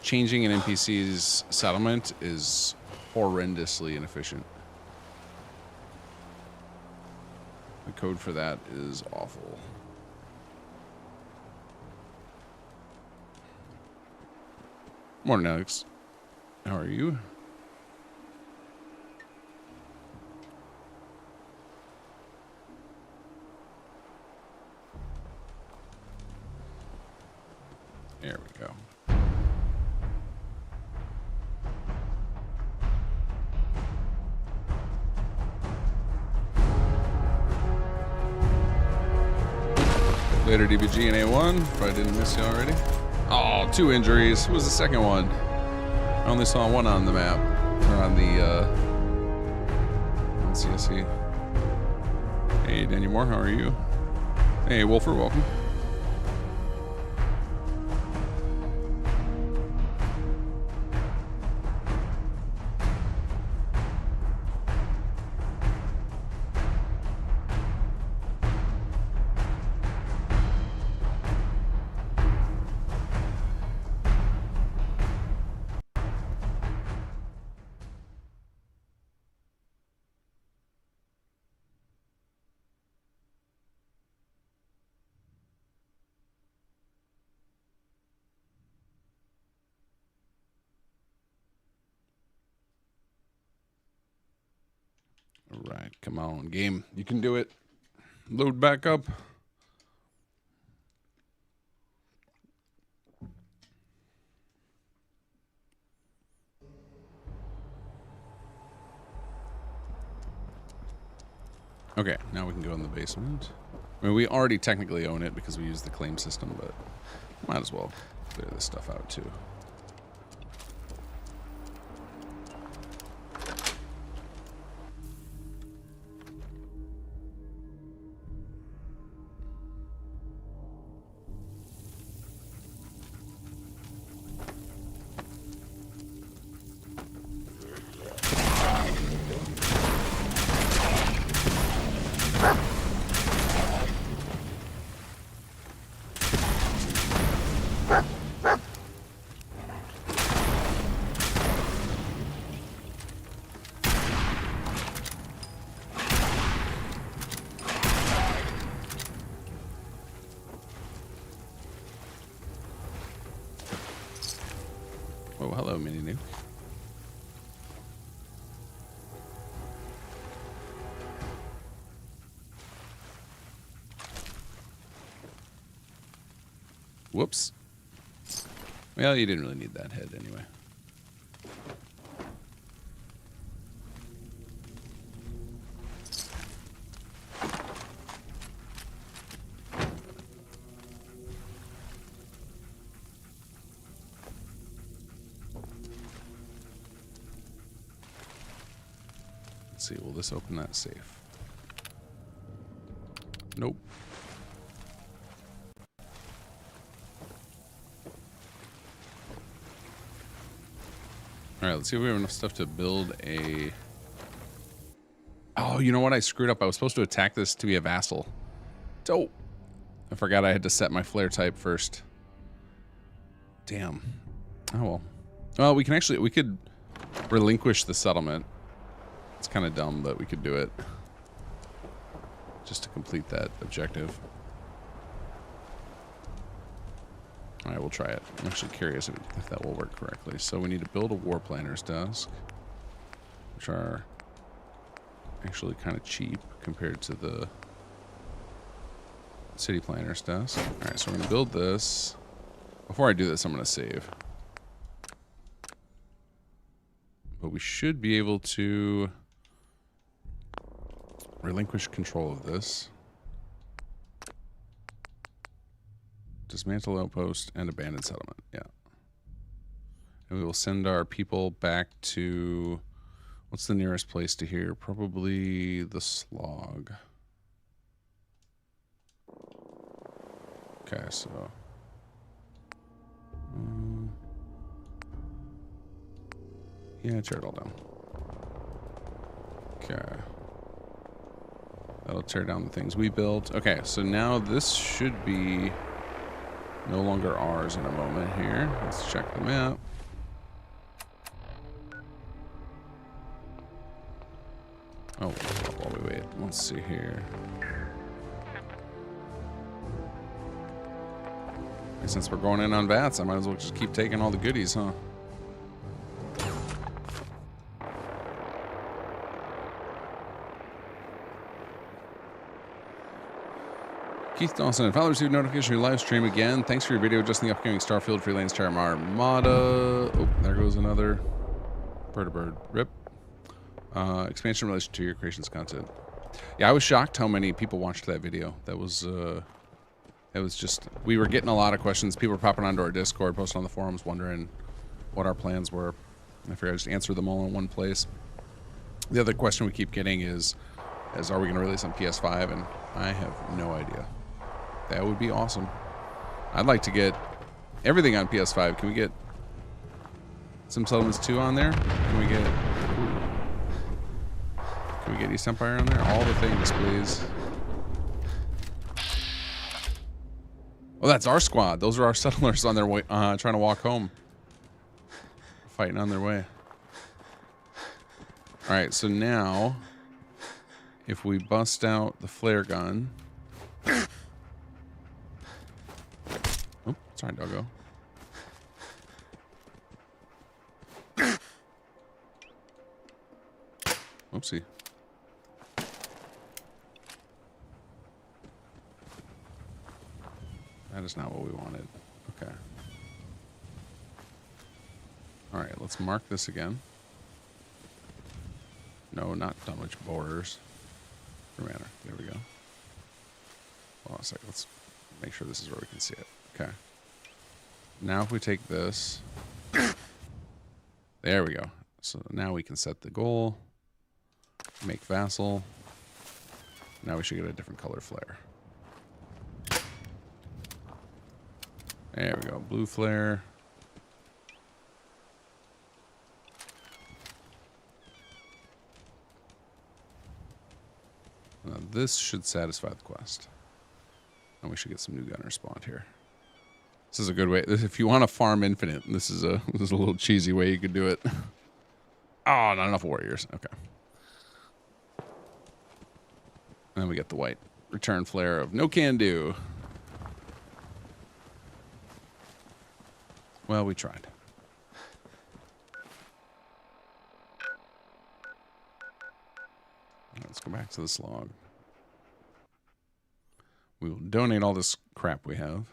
changing an NPC's settlement is horrendously inefficient. The code for that is awful. Morning, Alex. How are you? There we go. Later, DBG and A1, if I didn't miss you already. Oh, 2 injuries. Who was the second one? I only saw one on the map. Or on the, on CSE. Hey, Danny Moore, how are you? Hey, Wolfer, welcome. All right, come on, game. You can do it. Load back up. Okay, now we can go in the basement. I mean, we already technically own it because we use the claim system, but might as well clear this stuff out too. Oh, hello, Mini Nuke. Whoops. Well, you didn't really need that head anyway. Let's see, will this open that safe? Nope. Alright, let's see if we have enough stuff to build a... Oh, you know what? I screwed up. I was supposed to attack this to be a vassal. Oh! I forgot I had to set my flare type first. Damn. Oh, well. Well, we could relinquish the settlement. It's kind of dumb, but we could do it. Just to complete that objective. Alright, we'll try it. I'm actually curious if that will work correctly. So we need to build a war planner's desk, which are actually kind of cheap compared to the city planner's desk. Alright, so we're going to build this. Before I do this, I'm going to save. But we should be able to relinquish control of this. Dismantle outpost and abandon settlement. Yeah. And we will send our people back to... What's the nearest place to here? Probably the Slog. Okay, so... yeah, tear it all down. Okay. That'll tear down the things we built. Okay, so now this should be no longer ours in a moment here. Let's check the map. Oh, while we wait, let's see here. And since we're going in on VATS, I might as well just keep taking all the goodies, huh? Keith Dawson, if I received notification of your live stream again, thanks for your video adjusting the upcoming Starfield Freelance Terra Armada. Oh, there goes another bird. Rip. Expansion in relation to your creations content. Yeah, I was shocked how many people watched that video. That was, it was just, we were getting a lot of questions. People were popping onto our Discord, posting on the forums, wondering what our plans were. I figured I'd just answer them all in one place. The other question we keep getting is are we going to release on PS5? And I have no idea. That would be awesome. I'd like to get everything on PS5. Can we get some Settlements 2 on there? Can we get East Empire on there? All the things, please. Oh, that's our squad. Those are our settlers on their way, trying to walk home. Fighting on their way. Alright, so now, if we bust out the flare gun... Oh, sorry, doggo. Oopsie. That is not what we wanted. Okay. Alright, let's mark this again. No, not Dunwich borders. For Manor. There we go. Hold on a second. Let's make sure this is where we can see it. Okay. Now if we take this. There we go. So now we can set the goal. Make vassal. Now we should get a different color flare. There we go. Blue flare. Now this should satisfy the quest. And we should get some new gunners spawned here. This is a good way. If you want to farm infinite, this is a little cheesy way you could do it. Oh, not enough warriors. Okay. And then we get the white return flare of no can do. Well, we tried. Let's go back to the slog. We will donate all this crap we have.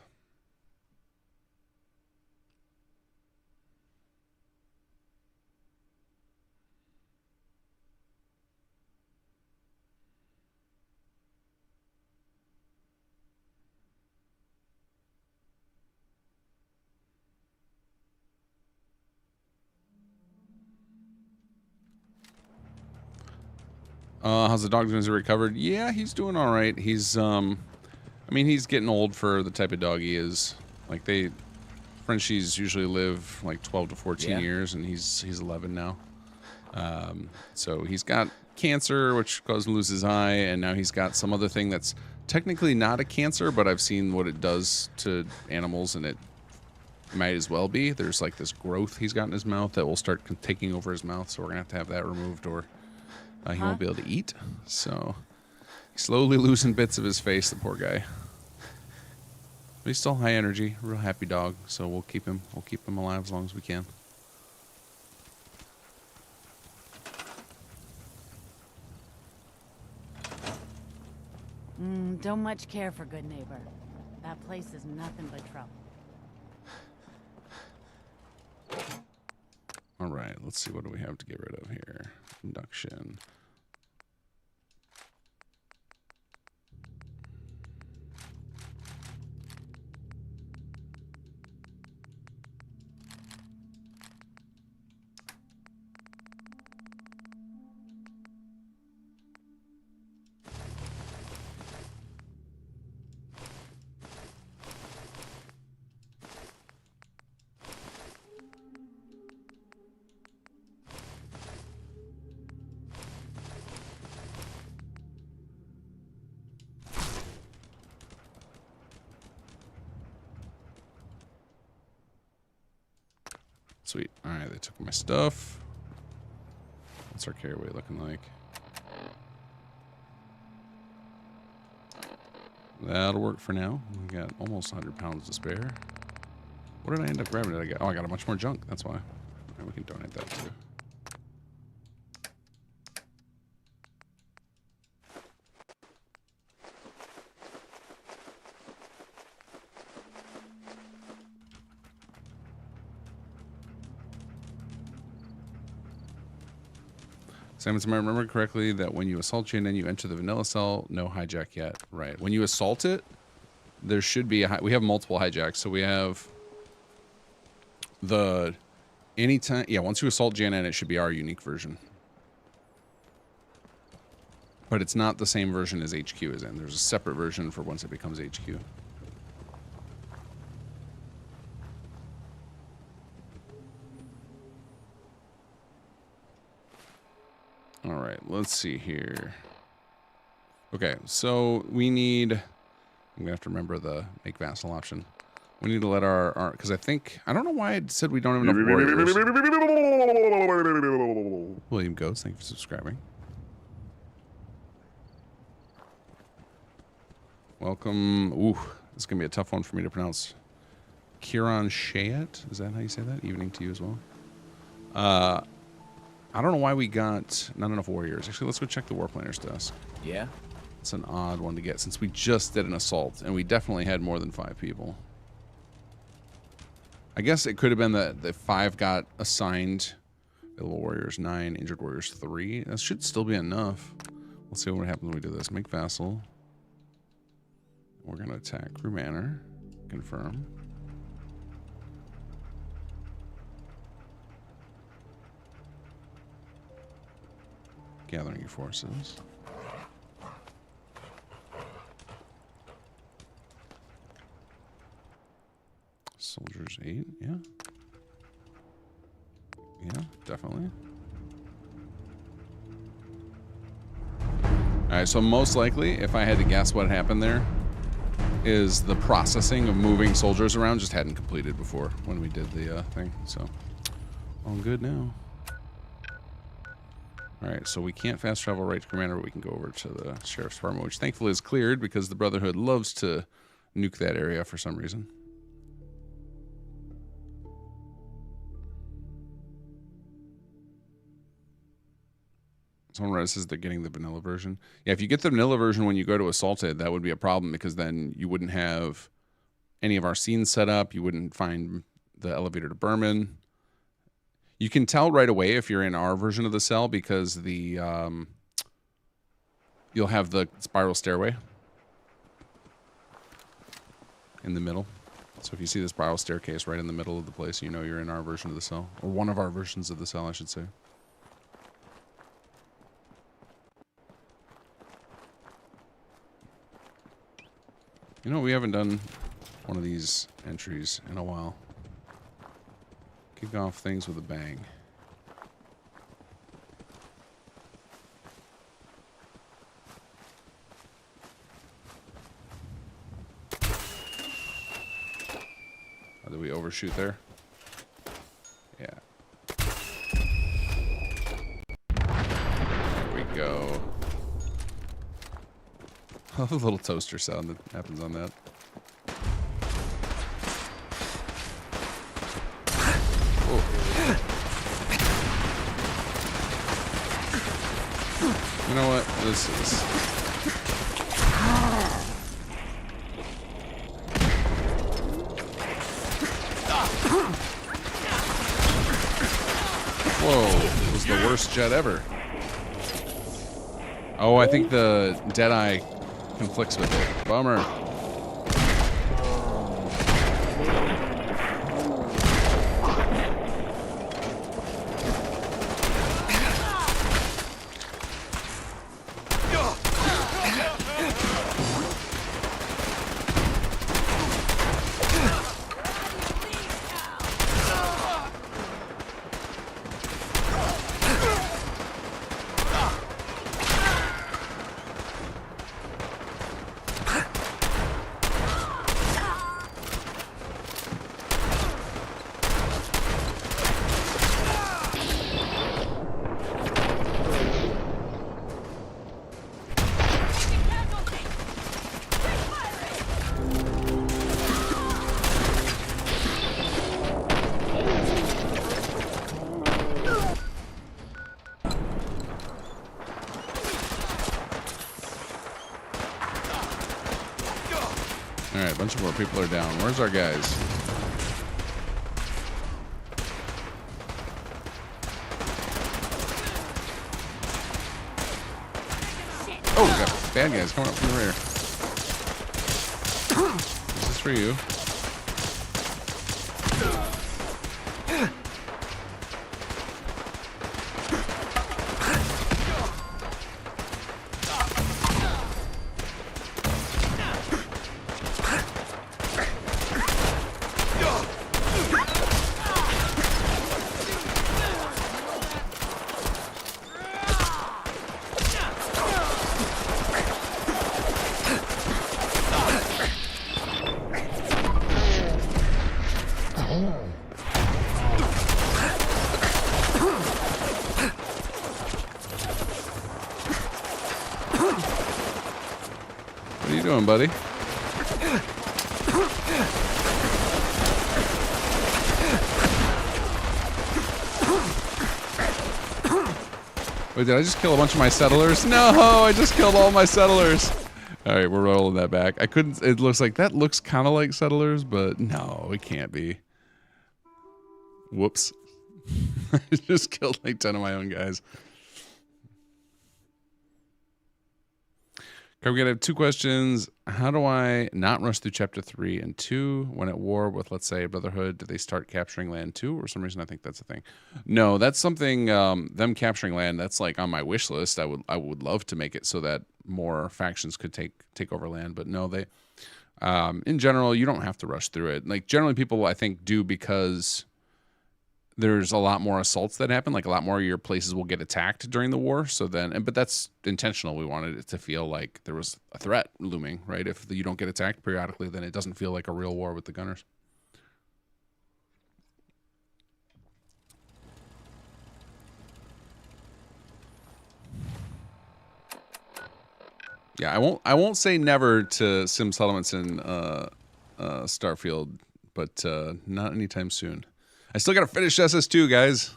How's the dog doing? Has he recovered? Yeah, he's doing all right. He's, I mean, he's getting old for the type of dog he is. Like Frenchies usually live like 12 to 14 years, and he's 11 now. So he's got cancer, which caused him to lose his eye, and now he's got some other thing that's technically not a cancer, but I've seen what it does to animals, and it might as well be. There's like this growth he's got in his mouth that will start taking over his mouth, so we're gonna have to have that removed, or he won't be able to eat. So he's slowly losing bits of his face, the poor guy. But he's still high energy, real happy dog. So we'll keep him alive as long as we can. Don't much care for Good Neighbor. That place is nothing but trouble. All right, let's see. What do we have to get rid of here? Induction. Sweet. All right, they took my stuff. What's our carry weight looking like? That'll work for now. We got almost 100 pounds to spare. What did I end up grabbing? Did I get? Oh, I got a bunch more junk. That's why. All right, we can donate that too. Simon, I remember correctly that when you assault Jin and you enter the vanilla cell, no hijack yet. Right. When you assault it, there should be we have multiple hijacks. So we have the anytime. Yeah, once you assault Jin, it should be our unique version. But it's not the same version as HQ is in. There's a separate version for once it becomes HQ. All right, let's see here. Okay, so we need, I'm gonna have to remember the make vassal option. We need to let our because I don't know why I said we don't have enough warriors. William Goats, thank you for subscribing. Welcome. Ooh, this is gonna be a tough one for me to pronounce. Kieran Shayet, is that how you say that? Evening to you as well. I don't know why we got not enough warriors. Actually, let's go check the warplaner's desk. Yeah? It's an odd one to get since we just did an assault, and we definitely had more than 5 people. I guess it could have been that the 5 got assigned. Available warriors 9, injured warriors 3. That should still be enough. Let's see what happens when we do this. Make vassal. We're going to attack Croup Manor. Confirm. Gathering your forces. Soldiers 8, yeah. Yeah, definitely. Alright, so most likely, if I had to guess what happened there, is the processing of moving soldiers around just hadn't completed before when we did the thing, so all good now. Alright, so we can't fast travel right to Commander, but we can go over to the Sheriff's Department, which thankfully is cleared because the Brotherhood loves to nuke that area for some reason. Someone says they're getting the vanilla version. Yeah, if you get the vanilla version when you go to Assaulted, that would be a problem because then you wouldn't have any of our scenes set up. You wouldn't find the elevator to Berman. You can tell right away if you're in our version of the cell because the you'll have the spiral stairway in the middle. So if you see the spiral staircase right in the middle of the place, you know you're in our version of the cell. Or one of our versions of the cell, I should say. You know, we haven't done one of these entries in a while. Kick off things with a bang. Oh, did we overshoot there? Yeah. There we go. I love the little toaster sound that happens on that. You know what? This is... Whoa, it was the worst jet ever. Oh, I think the Deadeye conflicts with it. Bummer. Alright, a bunch of more people are down. Where's our guys? Oh, we got bad guys coming up from the rear. This is for you. What are you doing, buddy? Wait, did I just kill a bunch of my settlers? No, I just killed all my settlers. All right, we're rolling that back. I couldn't, it looks like, that looks kind of like settlers, but no, it can't be. Whoops. I just killed like 10 of my own guys. Okay, we got 2 questions. How do I not rush through chapter 3 and 2 when at war with, let's say, Brotherhood? Do they start capturing land too? Or for some reason I think that's a thing. No, that's something. Them capturing land. That's like on my wish list. I would love to make it so that more factions could take over land. But no, they. In general, you don't have to rush through it. Like generally, people I think do because there's a lot more assaults that happen. Like a lot more of your places will get attacked during the war. So then, but that's intentional. We wanted it to feel like there was a threat looming, right? If you don't get attacked periodically, then it doesn't feel like a real war with the gunners. Yeah, I won't say never to sim settlements in Starfield, but not anytime soon. I still got to finish SS2, guys.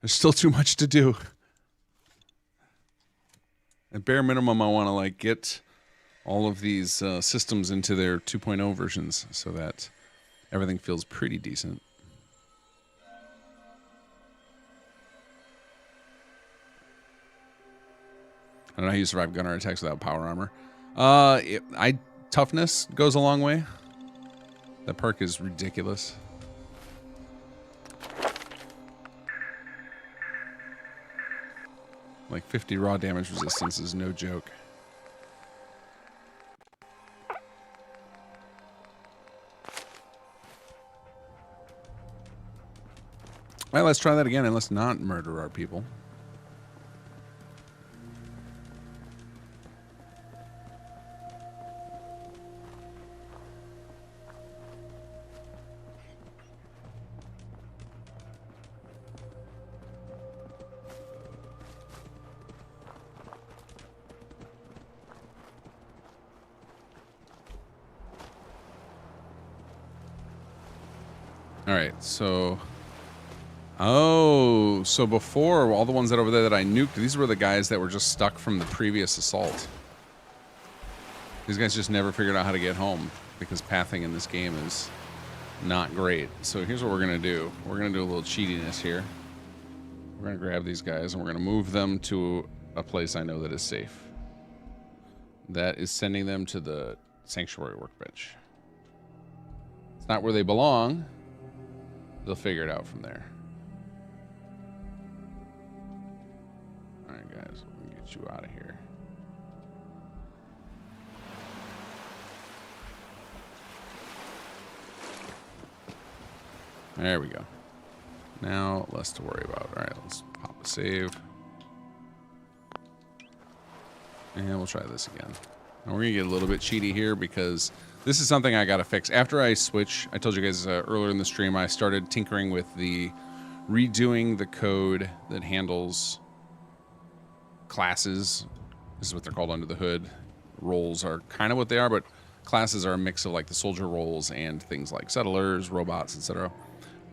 There's still too much to do. At bare minimum, I want to like get all of these systems into their 2.0 versions so that everything feels pretty decent. I don't know how you survive gunner attacks without power armor. Toughness goes a long way. That perk is ridiculous. Like 50 raw damage resistance is no joke. Well, let's try that again and let's not murder our people. All right, so... Oh, so before, all the ones that over there that I nuked, these were the guys that were just stuck from the previous assault. These guys just never figured out how to get home because pathing in this game is not great. So here's what we're going to do. We're going to do a little cheatiness here. We're We're going to grab these guys and we're going to move them to a place I know that is safe. That is sending them to the sanctuary workbench. It's not where they belong. They'll figure it out from there. All right, guys, we're going to get you out of here. There we go. Now, less to worry about. All right, let's pop a save. And we'll try this again. And we're going to get a little bit cheaty here because this is something I got to fix. After I switch, I told you guys earlier in the stream, I started tinkering with redoing the code that handles classes. This is what they're called under the hood. Roles are kind of what they are, but classes are a mix of like the soldier roles and things like settlers, robots, etc.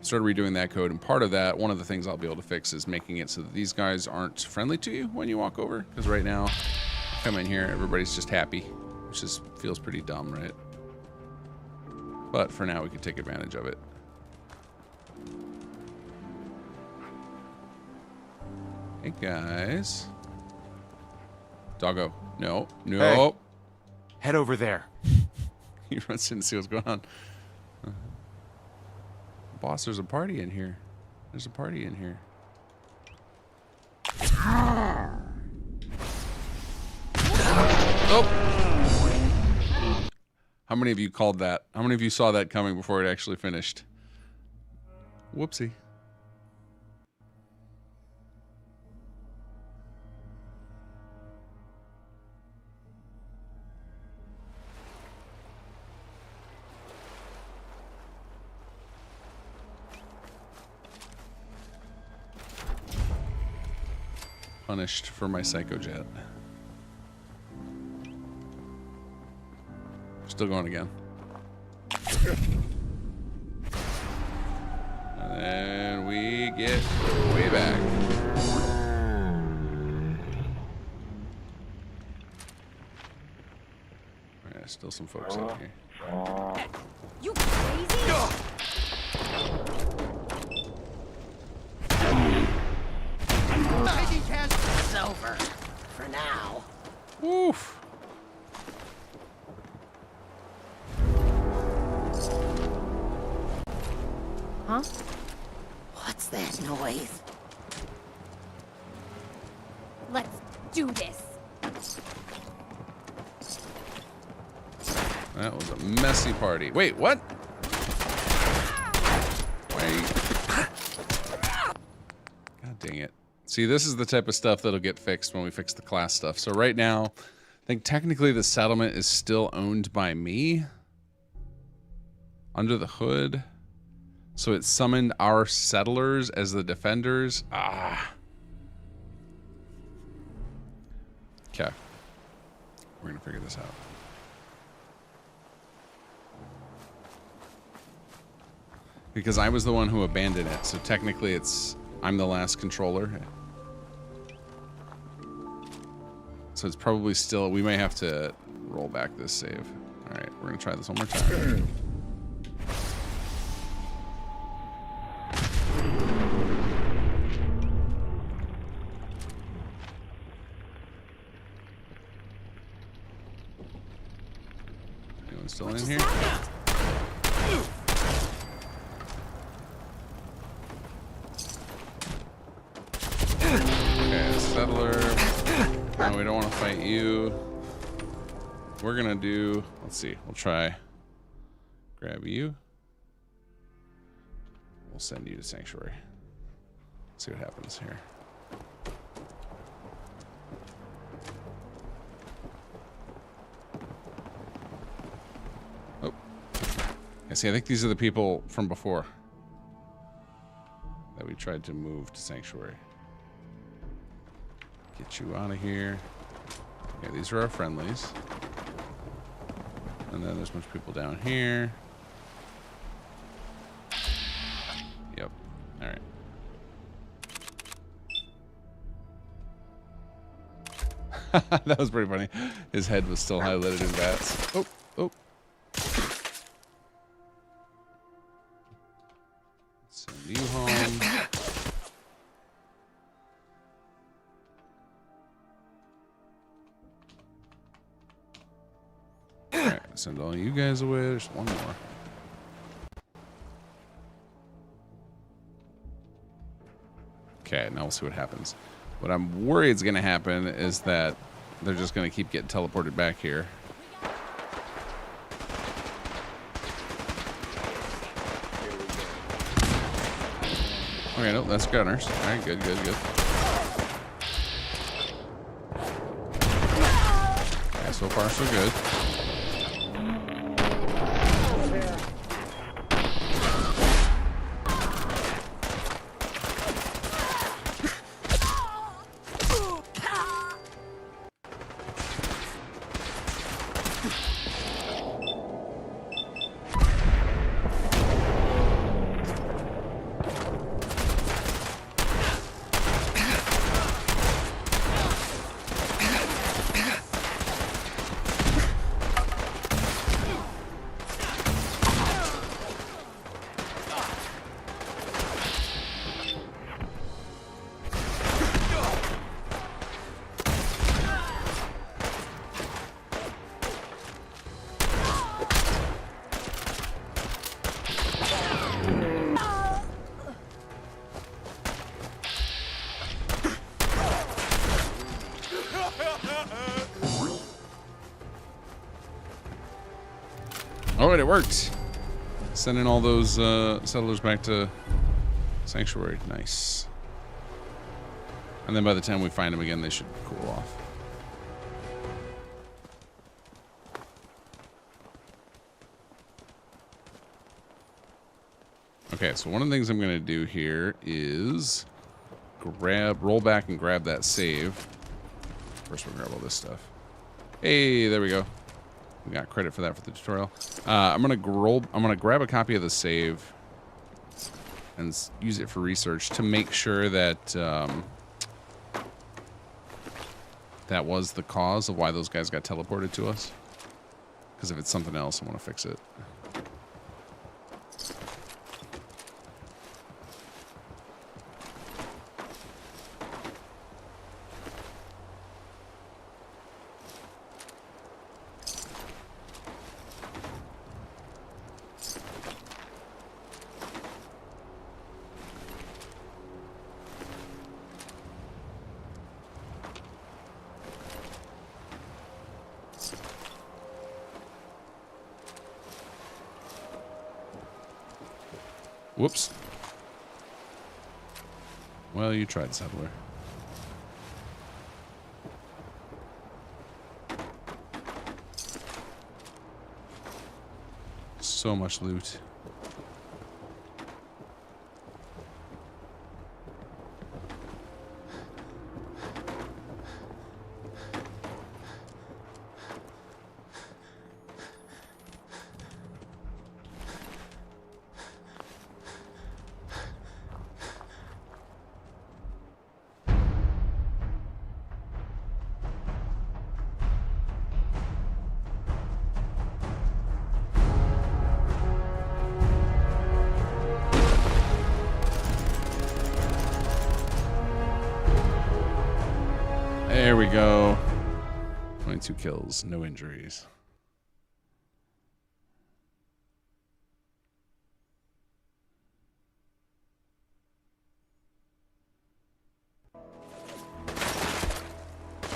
Started redoing that code, and part of that, one of the things I'll be able to fix is making it so that these guys aren't friendly to you when you walk over. Because right now, come in here, everybody's just happy, which just feels pretty dumb, right? But for now, we can take advantage of it. Hey guys, doggo, no. Hey, head over there. He runs in to see what's going on. Boss, there's a party in here. There's a party in here. Oh! How many of you called that? How many of you saw that coming before it actually finished? Whoopsie. Punished for my psychojet. Still going again. And then we get way back. Alright, still some folks out here. You crazy? Taking cash is over. For now. Woof. Huh? What's that noise? Let's do this. That was a messy party. Wait, what? Wait. God dang it. See, this is the type of stuff that'll get fixed when we fix the class stuff. So right now, I think technically the settlement is still owned by me. Under the hood. So it summoned our settlers as the defenders. Ah. Okay. We're going to figure this out. Because I was the one who abandoned it. So technically I'm the last controller. So it's probably still, we may have to roll back this save. All right, we're going to try this one more time. Anyone still in here? Okay, settler. No, we don't want to fight you. We're gonna do, let's see, we'll try grab you. We'll send you to Sanctuary. See what happens here. Oh. Yeah, see, I think these are the people from before that we tried to move to Sanctuary. Get you out of here. Yeah, these are our friendlies. And then there's a bunch of people down here. Yep. All right. That was pretty funny. His head was still highlighted in bats. Oh, oh. Send you home. Send all you guys away. There's one more. Okay, now we'll see what happens. What I'm worried is going to happen is that they're just going to keep getting teleported back here. Okay, nope, that's gunners. All right, good, good, good. Yeah, so far so good. All right, it worked. Sending all those settlers back to Sanctuary. Nice. And then by the time we find them again, they should cool off. Okay, so one of the things I'm going to do here is roll back and grab that save. First, we'll grab all this stuff. Hey, there we go. We got credit for that for the tutorial. I'm gonna grab a copy of the save and use it for research to make sure that that was the cause of why those guys got teleported to us. Because if it's something else, I want to fix it. Whoops. Well, you tried, settler. So much loot. There we go. 22 kills, no injuries.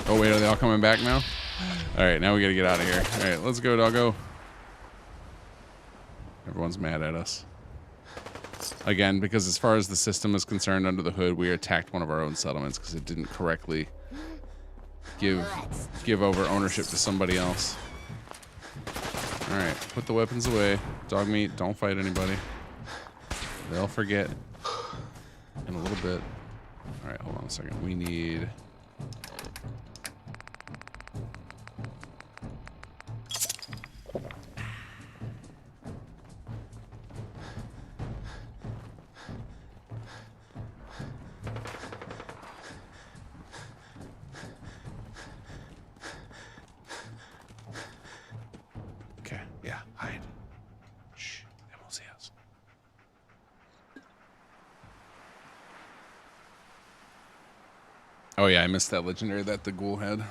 Oh wait, are they all coming back now? All right, now we gotta get out of here. All right, let's go, doggo. Everyone's mad at us. Again, because as far as the system is concerned under the hood, we attacked one of our own settlements because it didn't correctly give over ownership to somebody else. All right, put the weapons away. Dog meat, don't fight anybody. They'll forget in a little bit. All right, hold on a second. We need... Oh yeah, I missed that legendary that the ghoul had.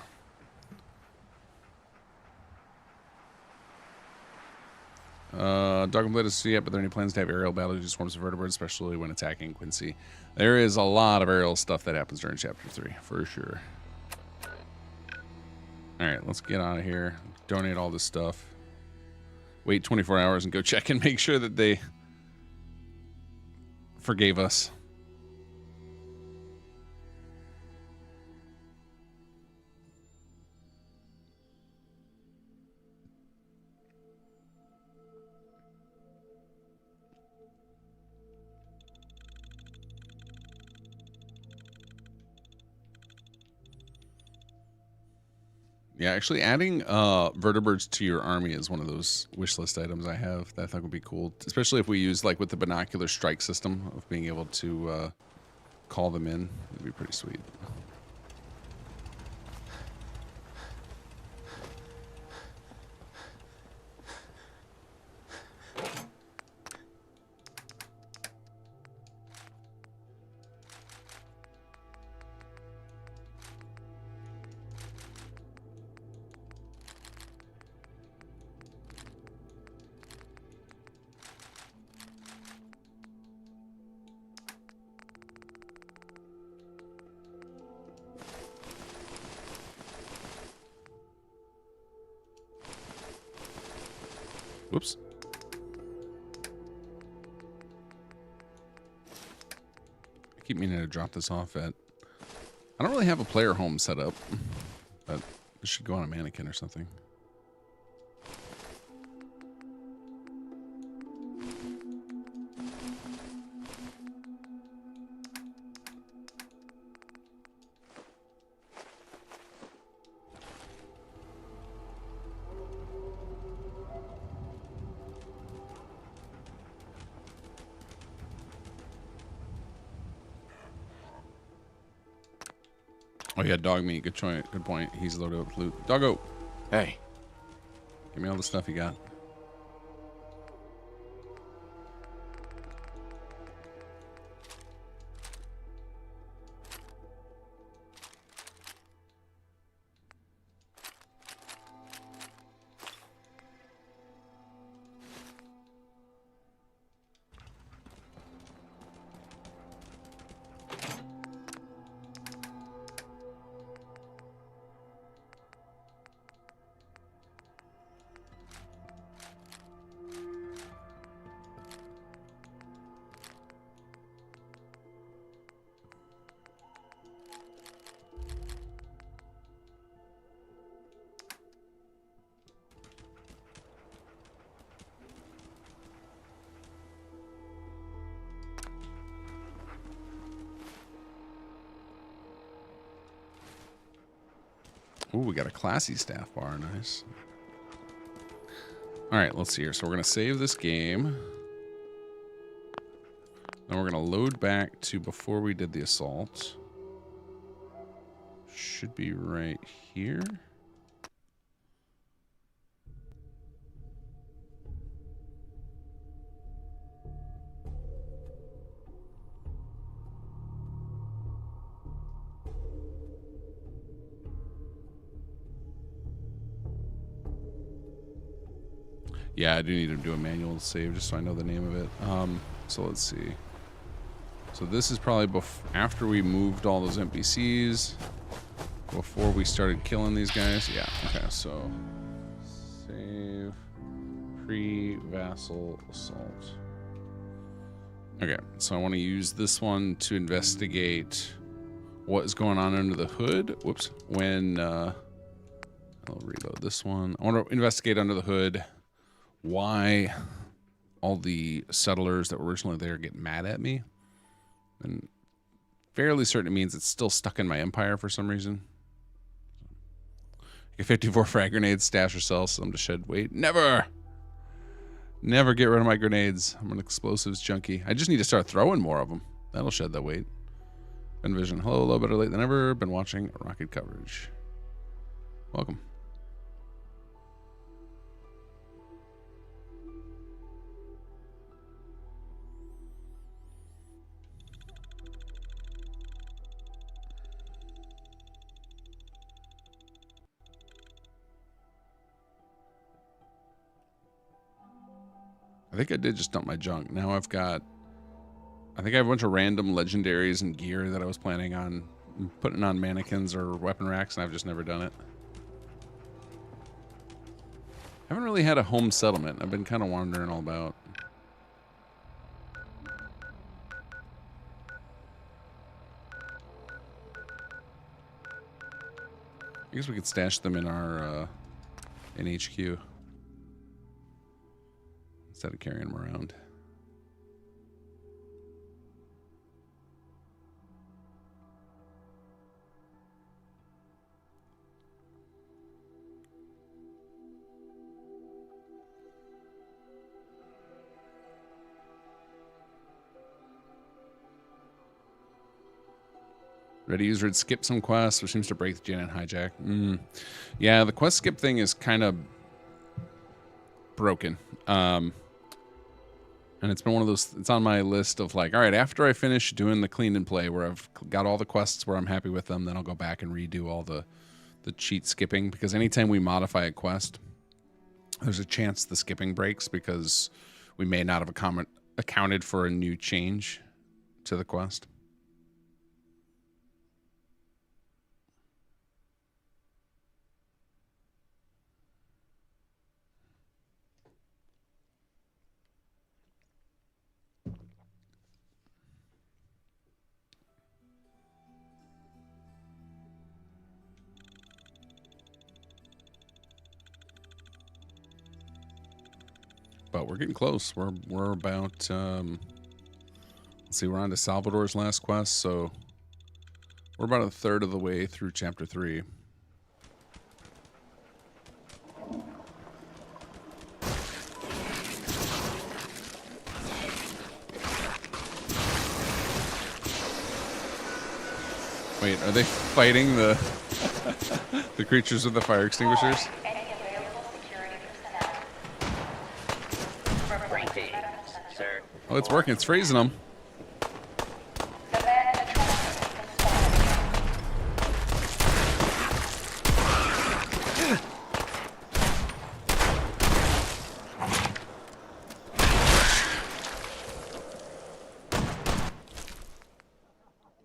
Dog and Blade is yet, but there are any plans to have aerial battles with swarms of vertebrates, especially when attacking Quincy? There is a lot of aerial stuff that happens during Chapter 3, for sure. Alright, let's get out of here. Donate all this stuff. Wait 24 hours and go check and make sure that they forgave us. Yeah, actually adding vertebrates to your army is one of those wish list items I have that I think would be cool, especially if we use like with the binocular strike system of being able to call them in. It'd be pretty sweet. Whoops. I keep meaning to drop this off at... I don't really have a player home set up, but this should go on a mannequin or something. Oh yeah, dog meat. Good point. Good point. He's loaded up with loot. Doggo. Hey. Give me all the stuff you got. Ooh, we got a classy staff bar. Nice. All right, let's see here. So we're going to save this game. Then we're going to load back to before we did the assault. Should be right here. Yeah, I do need to do a manual save just so I know the name of it. So let's see. So this is probably after we moved all those NPCs, before we started killing these guys. Yeah, okay, so save pre-vassal assault. Okay, so I want to use this one to investigate what is going on under the hood. Whoops. When, I'll reload this one. I want to investigate under the hood why all the settlers that were originally there get mad at me. And fairly certain it means it's still stuck in my empire for some reason. Get 54 frag grenades, stash or sell some to shed weight. Never! Never get rid of my grenades. I'm an explosives junkie. I just need to start throwing more of them. That'll shed that weight. Envision. Hello, a little better late than ever. Been watching rocket coverage. Welcome. I think I did just dump my junk. Now I've got... I think I have a bunch of random legendaries and gear that I was planning on putting on mannequins or weapon racks, and I've just never done it. I haven't really had a home settlement. I've been kind of wandering all about. I guess we could stash them in our in HQ instead of carrying them around. Ready user had skipped some quests, which seems to break the Jan and hijack. Yeah, the quest skip thing is kind of broken. And it's been one of those, it's on my list of like, all right, after I finish doing the clean and play where I've got all the quests where I'm happy with them, then I'll go back and redo all the cheat skipping. Because anytime we modify a quest, there's a chance the skipping breaks because we may not have accounted for a new change to the quest. But we're getting close. We're about let's see, we're on to Salvador's last quest, so we're about a third of the way through chapter 3. Wait, are they fighting the the creatures with the fire extinguishers? Oh, it's working. It's freezing them.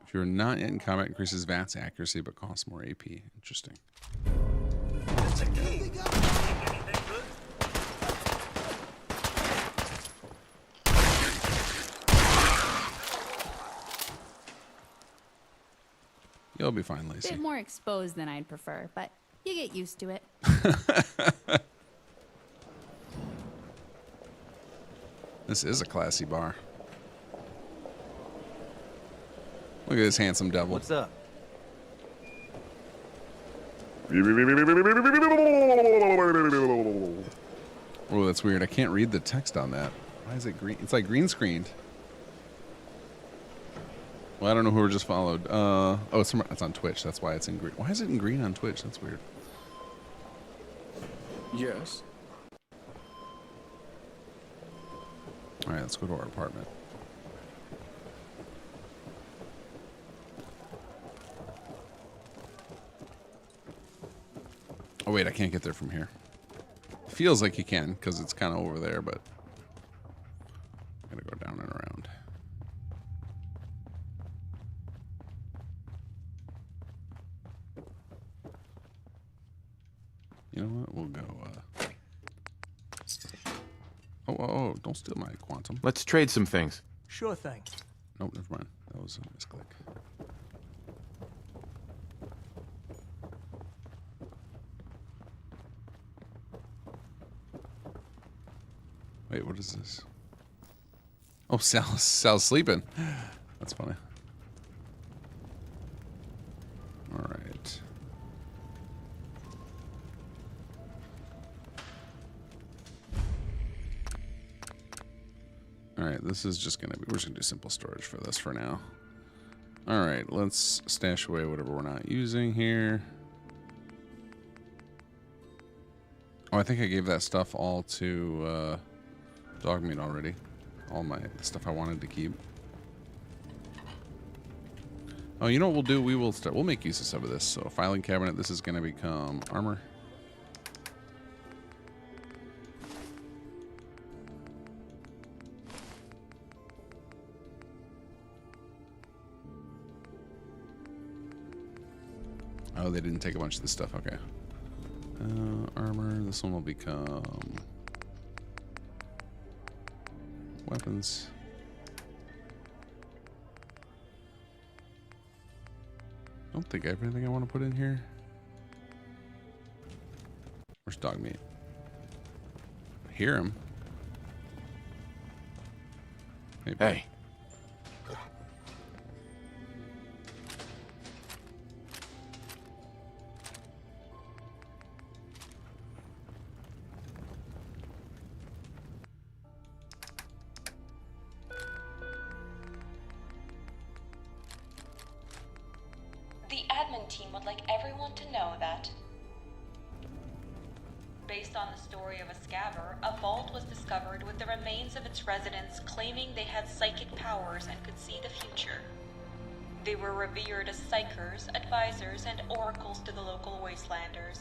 If you're not yet in combat, increases VATS accuracy but costs more AP. Interesting. You'll be fine, Lacey. Bit more exposed than I'd prefer, but you get used to it. This is a classy bar. Look at this handsome devil. What's up? Oh, that's weird. I can't read the text on that. Why is it green? It's like green screened. Well, I don't know who we just followed. Oh, it's on Twitch. That's why it's in green. Why is it in green on Twitch? That's weird. Yes. All right, let's go to our apartment. Oh, wait, I can't get there from here. Feels like you can because it's kind of over there, but I gotta go down and around. You know what? We'll go. Oh, don't steal my quantum. Let's trade some things. Sure thing. Nope, never mind. That was a misclick. Wait, what is this? Oh, Sal's sleeping. That's funny. All right. All right, this is just gonna be, we're just gonna do simple storage for this for now. All right, let's stash away whatever we're not using here. Oh, I think I gave that stuff all to dog meat already. All the stuff I wanted to keep. Oh, you know what we'll do? We'll make use of some of this. So filing cabinet, this is gonna become armor. Oh, they didn't take a bunch of this stuff. Okay. Armor. This one will become weapons. I don't think I have anything I want to put in here. Where's dog meat? I hear him. Maybe. Hey. The admin team would like everyone to know that, based on the story of a scaver, a vault was discovered with the remains of its residents claiming they had psychic powers and could see the future. They were revered as psychers, advisors, and oracles to the local wastelanders.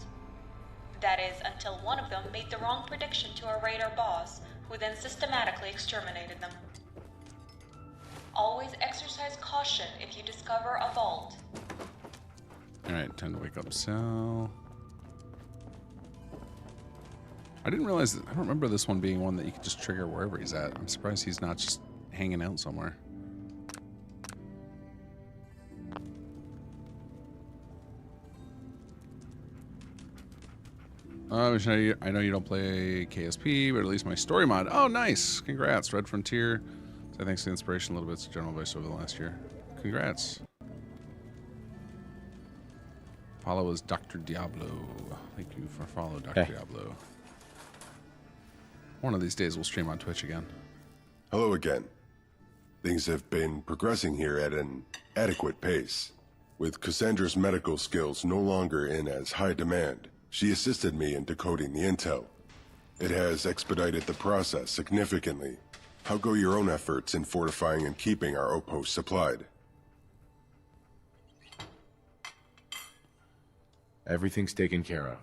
That is, until one of them made the wrong prediction to our raider boss, who then systematically exterminated them. Always exercise caution if you discover a vault. Alright, time to wake up Sal. I didn't realize that, I don't remember this one being one that you could just trigger wherever he's at. I'm surprised he's not just hanging out somewhere. I know you don't play KSP, but at least my story mod. Oh, nice! Congrats, Red Frontier. So thanks to the inspiration a little bit to general advice over the last year. Congrats. Follow is Dr. Diablo. Thank you for follow, Dr. Diablo. One of these days we'll stream on Twitch again. Hello again. Things have been progressing here at an adequate pace. With Cassandra's medical skills no longer in as high demand, she assisted me in decoding the intel. It has expedited the process significantly. How go your own efforts in fortifying and keeping our outpost supplied? Everything's taken care of.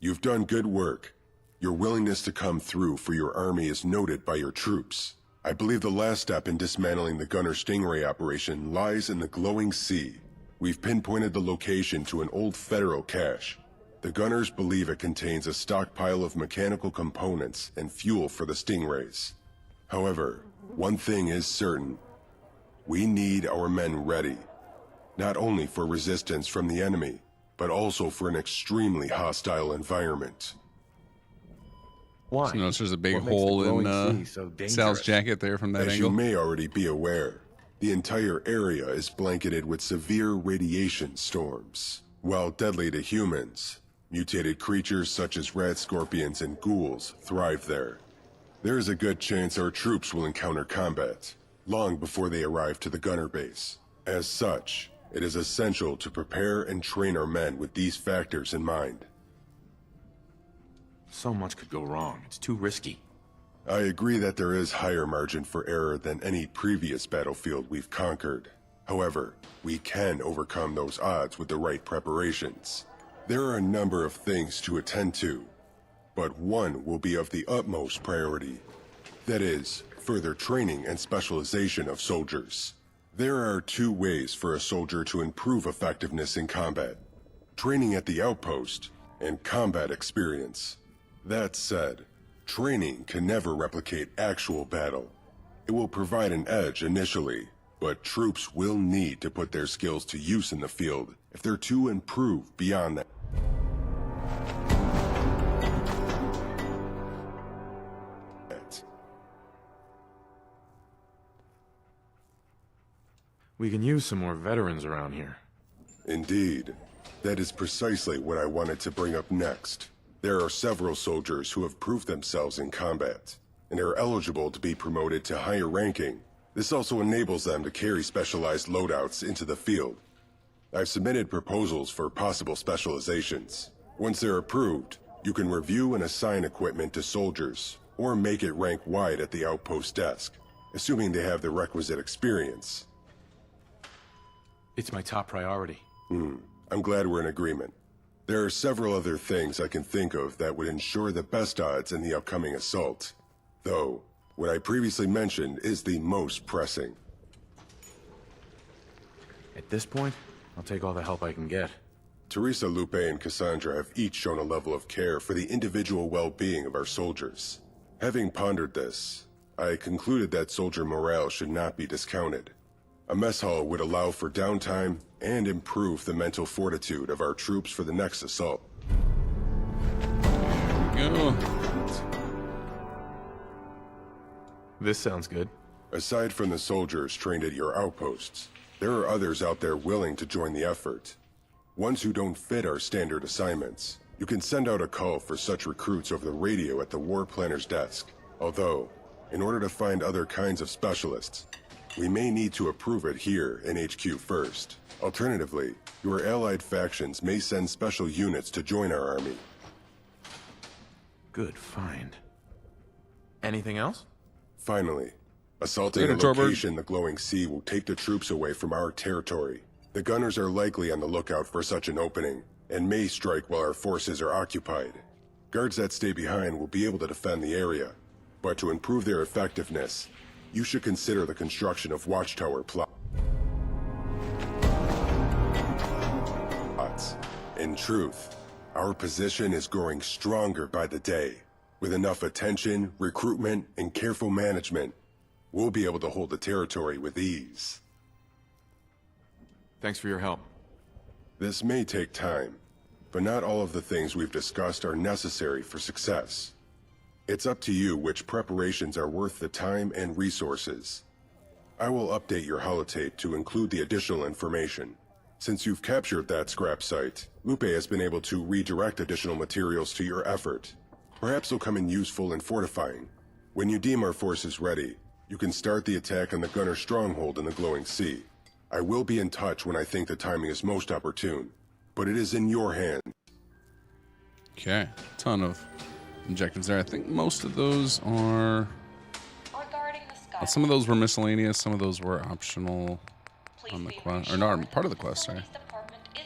You've done good work. Your willingness to come through for your army is noted by your troops. I believe the last step in dismantling the Gunner Stingray operation lies in the glowing sea. We've pinpointed the location to an old federal cache. The Gunners believe it contains a stockpile of mechanical components and fuel for the Stingrays. However, one thing is certain. We need our men ready. Not only for resistance from the enemy, but also for an extremely hostile environment. Why? So notice there's a big hole in Sal's jacket there from that As angle. you may already be aware, the entire area is blanketed with severe radiation storms. While deadly to humans, mutated creatures such as rat scorpions and ghouls thrive there. There is a good chance our troops will encounter combat, long before they arrive to the gunner base. As such, it is essential to prepare and train our men with these factors in mind. So much could go wrong. It's too risky. I agree that there is higher margin for error than any previous battlefield we've conquered. However, we can overcome those odds with the right preparations. There are a number of things to attend to, but one will be of the utmost priority. That is, further training and specialization of soldiers. There are 2 ways for a soldier to improve effectiveness in combat: training at the outpost and combat experience. That said, training can never replicate actual battle. It will provide an edge initially, but troops will need to put their skills to use in the field if they're to improve beyond that. We can use some more veterans around here. Indeed. That is precisely what I wanted to bring up next. There are several soldiers who have proved themselves in combat, and are eligible to be promoted to higher ranking. This also enables them to carry specialized loadouts into the field. I've submitted proposals for possible specializations. Once they're approved, you can review and assign equipment to soldiers, or make it rank-wide at the outpost desk, assuming they have the requisite experience. It's my top priority. I'm glad we're in agreement. There are several other things I can think of that would ensure the best odds in the upcoming assault. Though, what I previously mentioned is the most pressing. At this point, I'll take all the help I can get. Teresa, Lupe, and Cassandra have each shown a level of care for the individual well-being of our soldiers. Having pondered this, I concluded that soldier morale should not be discounted. A mess hall would allow for downtime and improve the mental fortitude of our troops for the next assault. Go. This sounds good. Aside from the soldiers trained at your outposts, there are others out there willing to join the effort. Ones who don't fit our standard assignments. You can send out a call for such recruits over the radio at the War Planner's desk. Although, in order to find other kinds of specialists, we may need to approve it here in HQ first. Alternatively, your allied factions may send special units to join our army. Good find. Anything else? Finally, assaulting a location in the glowing sea will take the troops away from our territory. The gunners are likely on the lookout for such an opening, and may strike while our forces are occupied. Guards that stay behind will be able to defend the area, but to improve their effectiveness, you should consider the construction of watchtower plots. In truth, our position is growing stronger by the day. With enough attention, recruitment, and careful management, we'll be able to hold the territory with ease. Thanks for your help. This may take time, but not all of the things we've discussed are necessary for success. It's up to you which preparations are worth the time and resources. I will update your holotape to include the additional information. Since you've captured that scrap site, Lupe has been able to redirect additional materials to your effort. Perhaps they'll come in useful and fortifying. When you deem our forces ready, you can start the attack on the gunner stronghold in the glowing sea. I will be in touch when I think the timing is most opportune, but it is in your hands. Okay, ton of objectives there. I think most of those are... some of those were miscellaneous, some of those were optional on the quest, or not part of the quest, sorry.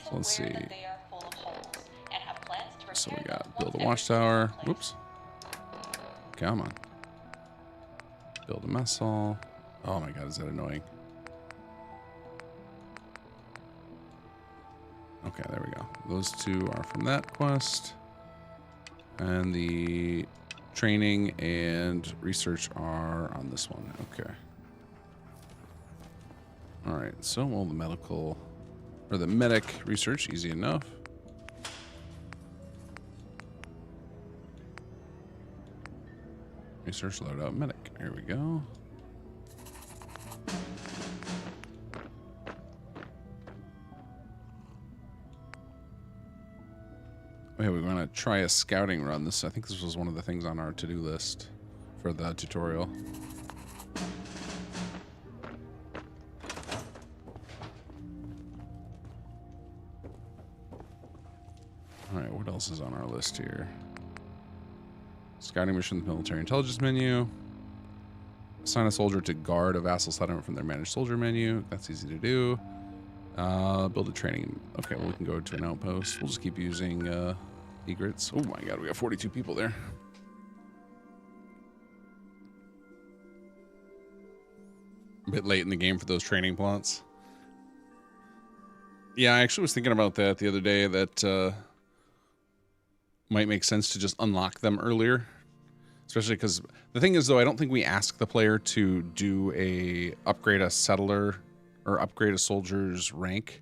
So let's see. So we got build a watchtower. Whoops. Come on. Build a mess hall. Oh my god, is that annoying? Okay, there we go. Those two are from that quest. And the training and research are on this one. Okay. Alright, so well, the medical, or the medic research, easy enough. Research loadout medic. Here we go. Okay, we're going to try a scouting run. I think this was one of the things on our to-do list for the tutorial. Alright, what else is on our list here? Scouting mission, the military intelligence menu. Assign a soldier to guard a vassal settlement from their managed soldier menu. That's easy to do. Build a training. Okay, well, we can go to an outpost. We'll just keep using egrets. Oh my god, we got 42 people there. A bit late in the game for those training plots. Yeah, I actually was thinking about that the other day, that might make sense to just unlock them earlier. Especially because the thing is, though, I don't think we ask the player to do upgrade a settler or upgrade a soldier's rank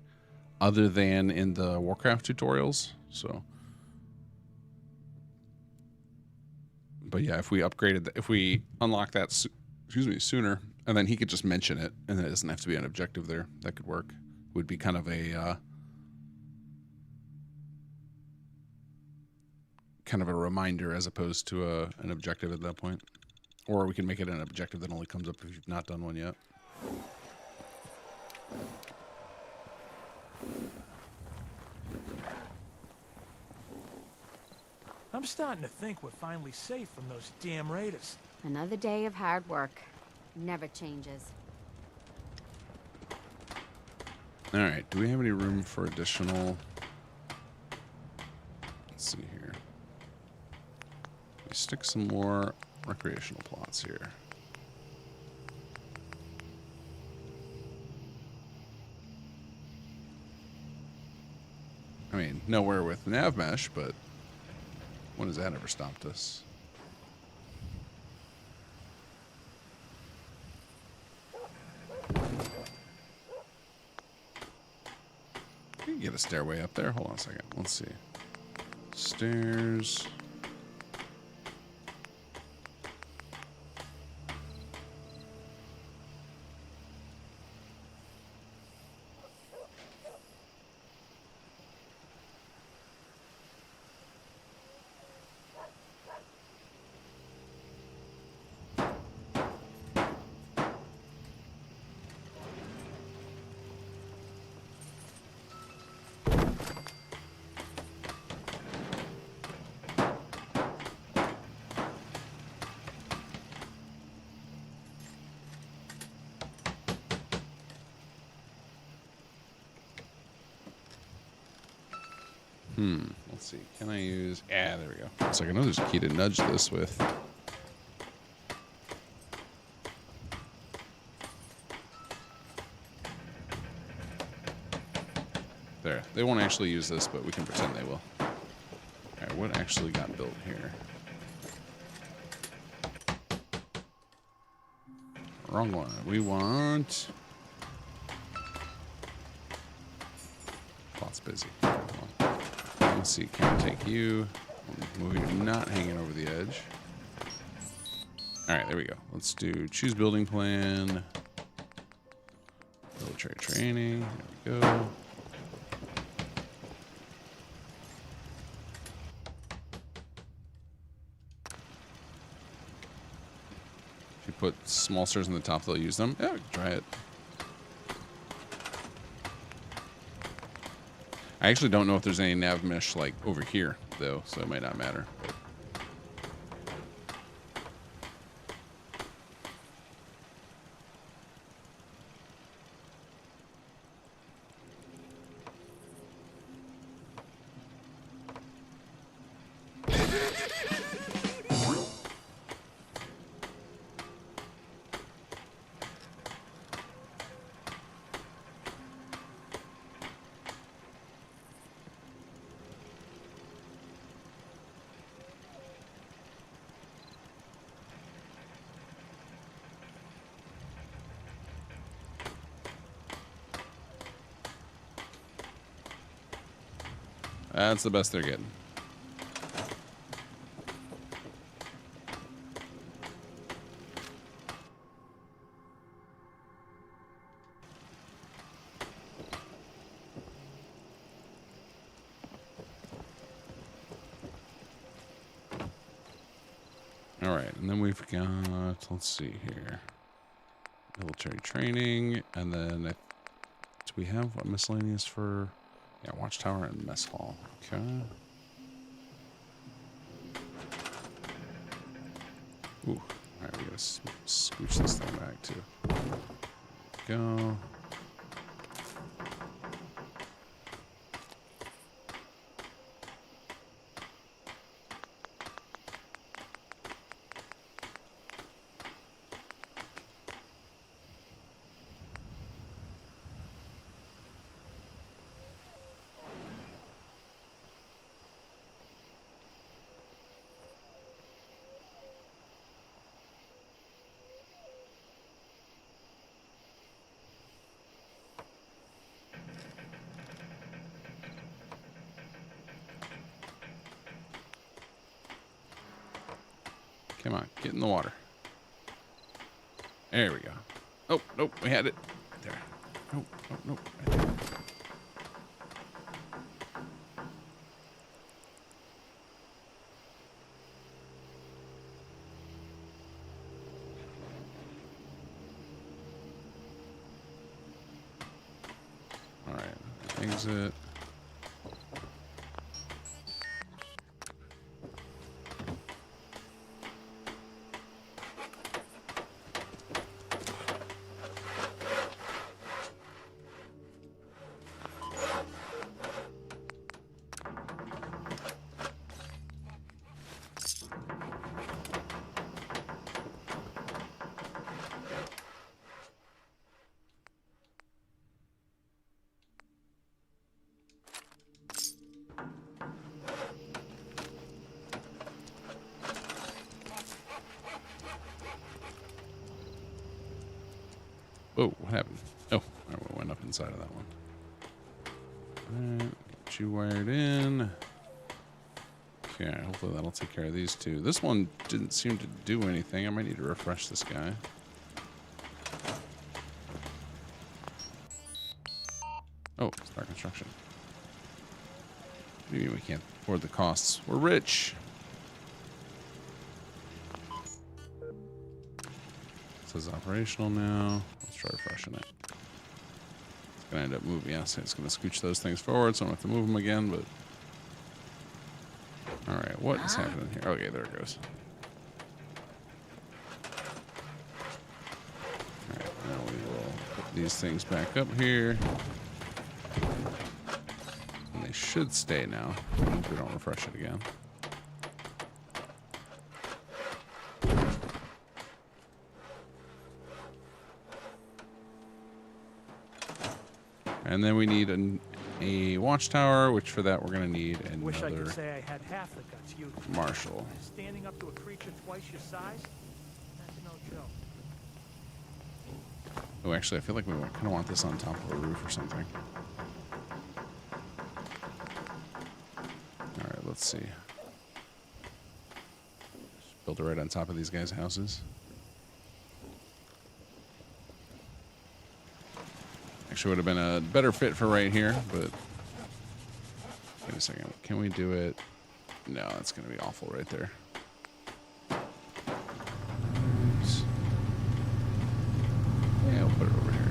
other than in the Warcraft tutorials. So, but yeah, if we unlock that, sooner, and then he could just mention it, and then it doesn't have to be an objective there. That could work. It would be kind of a reminder as opposed to an objective at that point. Or we can make it an objective that only comes up if you've not done one yet. I'm starting to think we're finally safe from those damn raiders. Another day of hard work. Never changes. Alright, do we have any room for additional... Let's see here. We stick some more recreational plots here. I mean, nowhere with nav mesh, but when has that ever stopped us? You can get a stairway up there. Hold on a second. Let's see. Stairs. Let's see. Can I use... Yeah, there we go. It's like I know there's a key to nudge this with. There. They won't actually use this, but we can pretend they will. Alright, what actually got built here? Wrong one. We want... Plot's busy. Let's see, can I take you? Move you not hanging over the edge. Alright, there we go. Let's do choose building plan. Military training. There we go. If you put small stairs on the top, they'll use them. Yeah, try it. I actually don't know if there's any nav mesh like over here though, so it might not matter. But. That's the best they're getting. All right, and then we've got, let's see here, military training, and then do we have what miscellaneous for? Yeah, watchtower and mess hall. Okay. Ooh. All right, we gotta scooch this thing back too. Go. Come on, get in the water. There we go. Oh, nope, we had it. There. Nope, nope, nope. Right there. All right, exit. Oh, what happened? Oh, I went up inside of that one. Alright, get you wired in. Okay, hopefully that'll take care of these two. This one didn't seem to do anything. I might need to refresh this guy. Oh, start construction. Maybe we can't afford the costs. We're rich. It says operational now. Let's try refreshing it. It's gonna end up moving. Yes, it's gonna scooch those things forward, so I don't have to move them again. But all right, what is happening here? Okay, there it goes. All right, now we will put these things back up here. And they should stay now if we don't refresh it again. And then we need a watchtower, which for that we're going to need another Wish I could say I had half the guts you do. marshal. Standing up to a creature twice your size? That's no joke. Oh, actually, I feel like we kind of want this on top of a roof or something. All right, let's see. Just build it right on top of these guys' houses. Actually, would have been a better fit for right here, but wait a second. Can we do it? No, that's going to be awful right there. Oops. Yeah, we'll put it over here.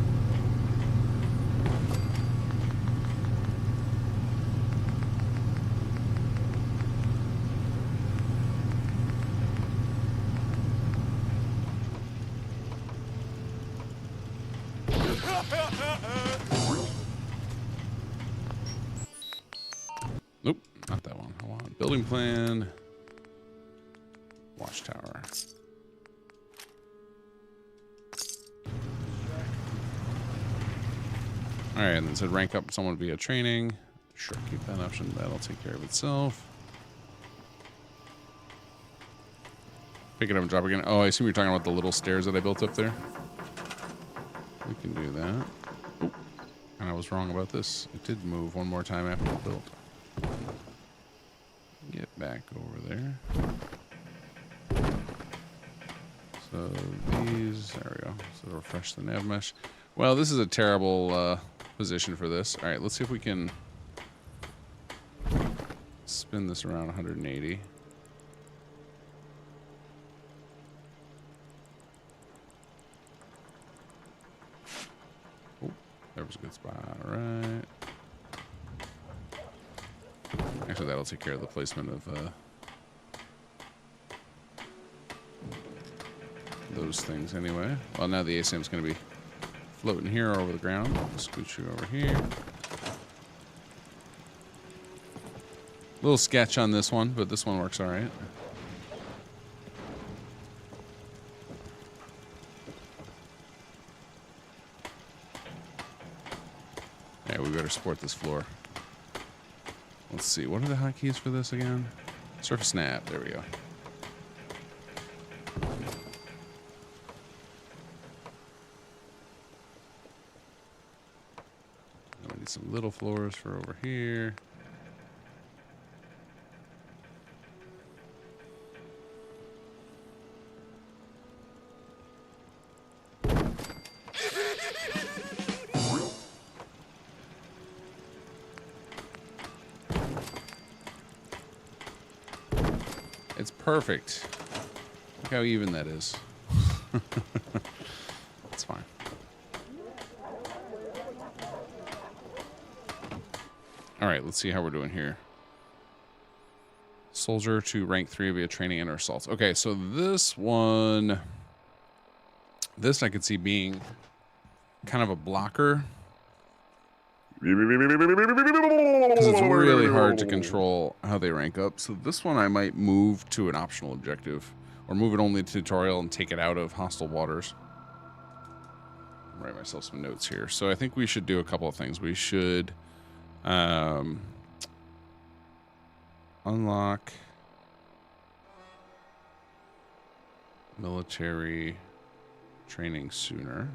Nope, not that one. Hold on. Building plan. Watchtower. Alright, and then it said rank up someone via training. Sure, keep that option. That'll take care of itself. Pick it up and drop again. Oh, I assume you're talking about the little stairs that I built up there. We can do that. Oh, and I was wrong about this. It did move one more time after it built. Get back over there. So these, there we go. So refresh the nav mesh. Well, this is a terrible position for this. All right, let's see if we can spin this around 180. Oh, there was a good spot. All right. Actually, that'll take care of the placement of those things anyway. Well, now the ASM's going to be floating here over the ground. Scoot you over here. Little sketch on this one, but this one works all right. Yeah, we better support this floor. Let's see, what are the hotkeys for this again? Surface snap, there we go. We need some little floors for over here. It's perfect. Look how even that is. It's fine. All right, let's see how we're doing here. Soldier to rank 3 via training and assaults. Okay, so this one, this I could see being kind of a blocker. Because it's really hard to control how they rank up. So this one I might move to an optional objective. Or move it only to tutorial and take it out of hostile waters. Write myself some notes here. So I think we should do a couple of things. We should unlock military training sooner.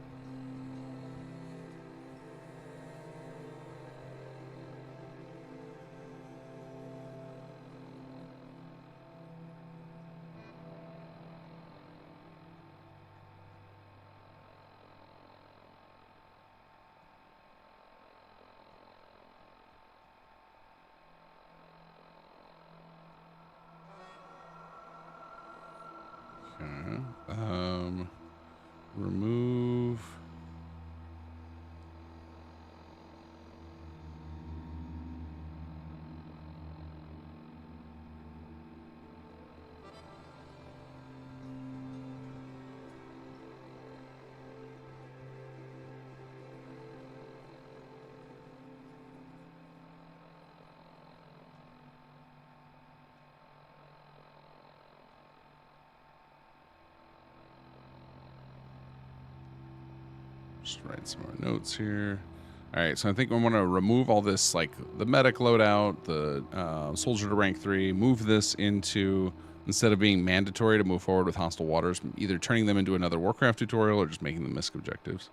Just write some more notes here. All right, so I think I want to remove all this, like the medic loadout, the soldier to rank 3, move this into, instead of being mandatory to move forward with hostile waters, either turning them into another Warcraft tutorial or just making them misc objectives.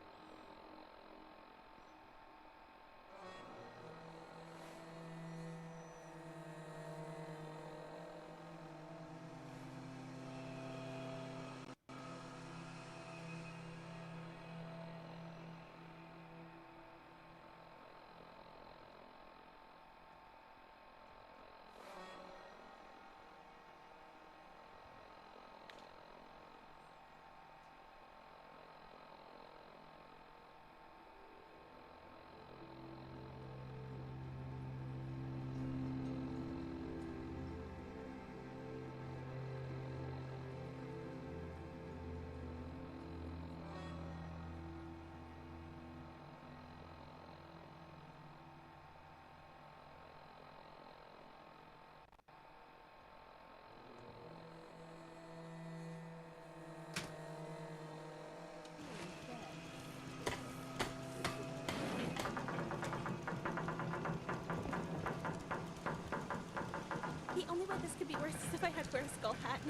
The only way this could be worse is if I had to wear a skull hat.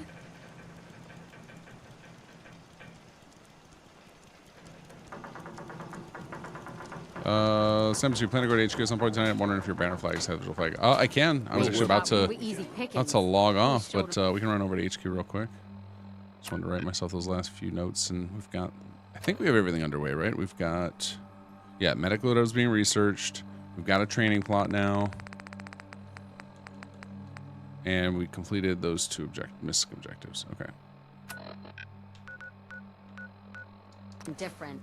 Sims, you plan to go to HQ at some point tonight? I'm wondering if your banner flags have visual flag. I can. I was actually about to log off, but we can run over to HQ real quick. Just wanted to write myself those last few notes, and we've got, I think we have everything underway, right? We've got, yeah, medic loadout is being researched. We've got a training plot now. And we completed those 2 misc objectives. Okay. Different.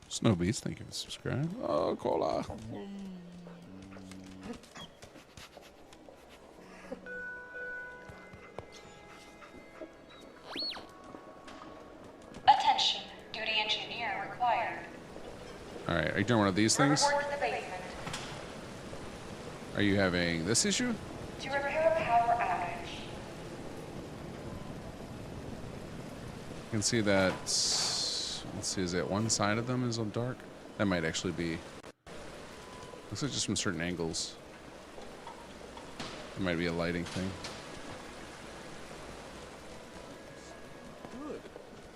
Snowbeast, thank you for subscribing. Oh, cola. Attention, duty engineer required. All right, are you doing one of these things? Report to the basement. Are you having this issue? To repair a power outage. You can see that, let's see, is it one side of them is on dark? That might actually be, looks like just from certain angles. It might be a lighting thing. Good.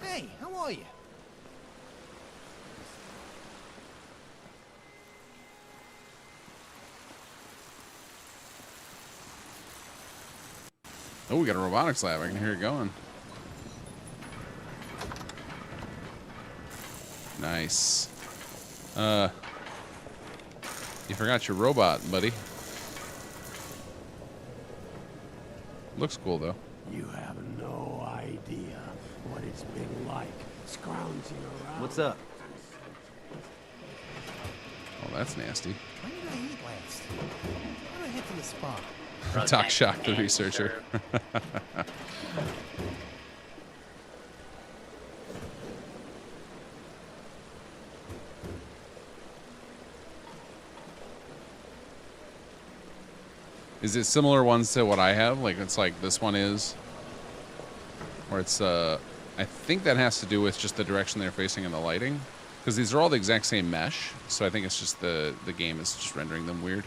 Hey, how are you? Oh, we got a robotics lab. I can hear it going. Nice. You forgot your robot, buddy. Looks cool, though. You have no idea what it's been like scrounging around. What's up? Oh, that's nasty. When did I eat last? How did I head to the spa? Doc Shock, the researcher. Is it similar ones to what I have? Like, it's like this one is, or it's, I think that has to do with just the direction they're facing and the lighting. Because these are all the exact same mesh, so I think it's just the game is just rendering them weird.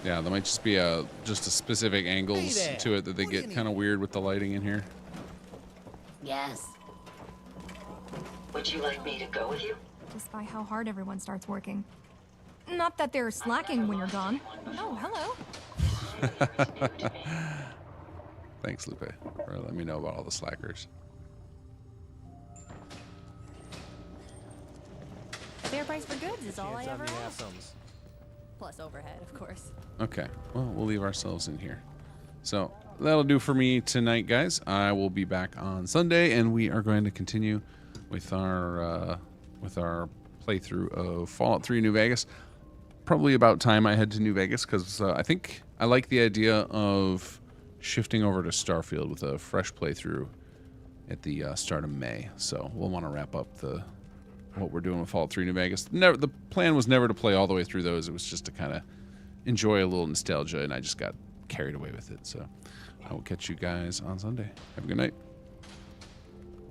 Yeah, there might just be just a specific angles to it that they get kind of weird with the lighting in here. Yes. Would you like me to go with you? Just by how hard everyone starts working. Not that they're slacking when you're gone. Oh, hello. Thanks, Lupe, for letting me know about all the slackers. Fair price for goods is all I Chance on ever the ask. Asums. Plus overhead, of course. Okay, well, we'll leave ourselves in here. So that'll do for me tonight, guys. I will be back on Sunday, and we are going to continue with our playthrough of Fallout 3 New Vegas. Probably about time I head to New Vegas, because I think I like the idea of shifting over to Starfield with a fresh playthrough at the start of May. So we'll want to wrap up what we're doing with Fallout 3 New Vegas. The plan was never to play all the way through those. It was just to kind of enjoy a little nostalgia, and I just got carried away with it. So I will catch you guys on Sunday. Have a good night.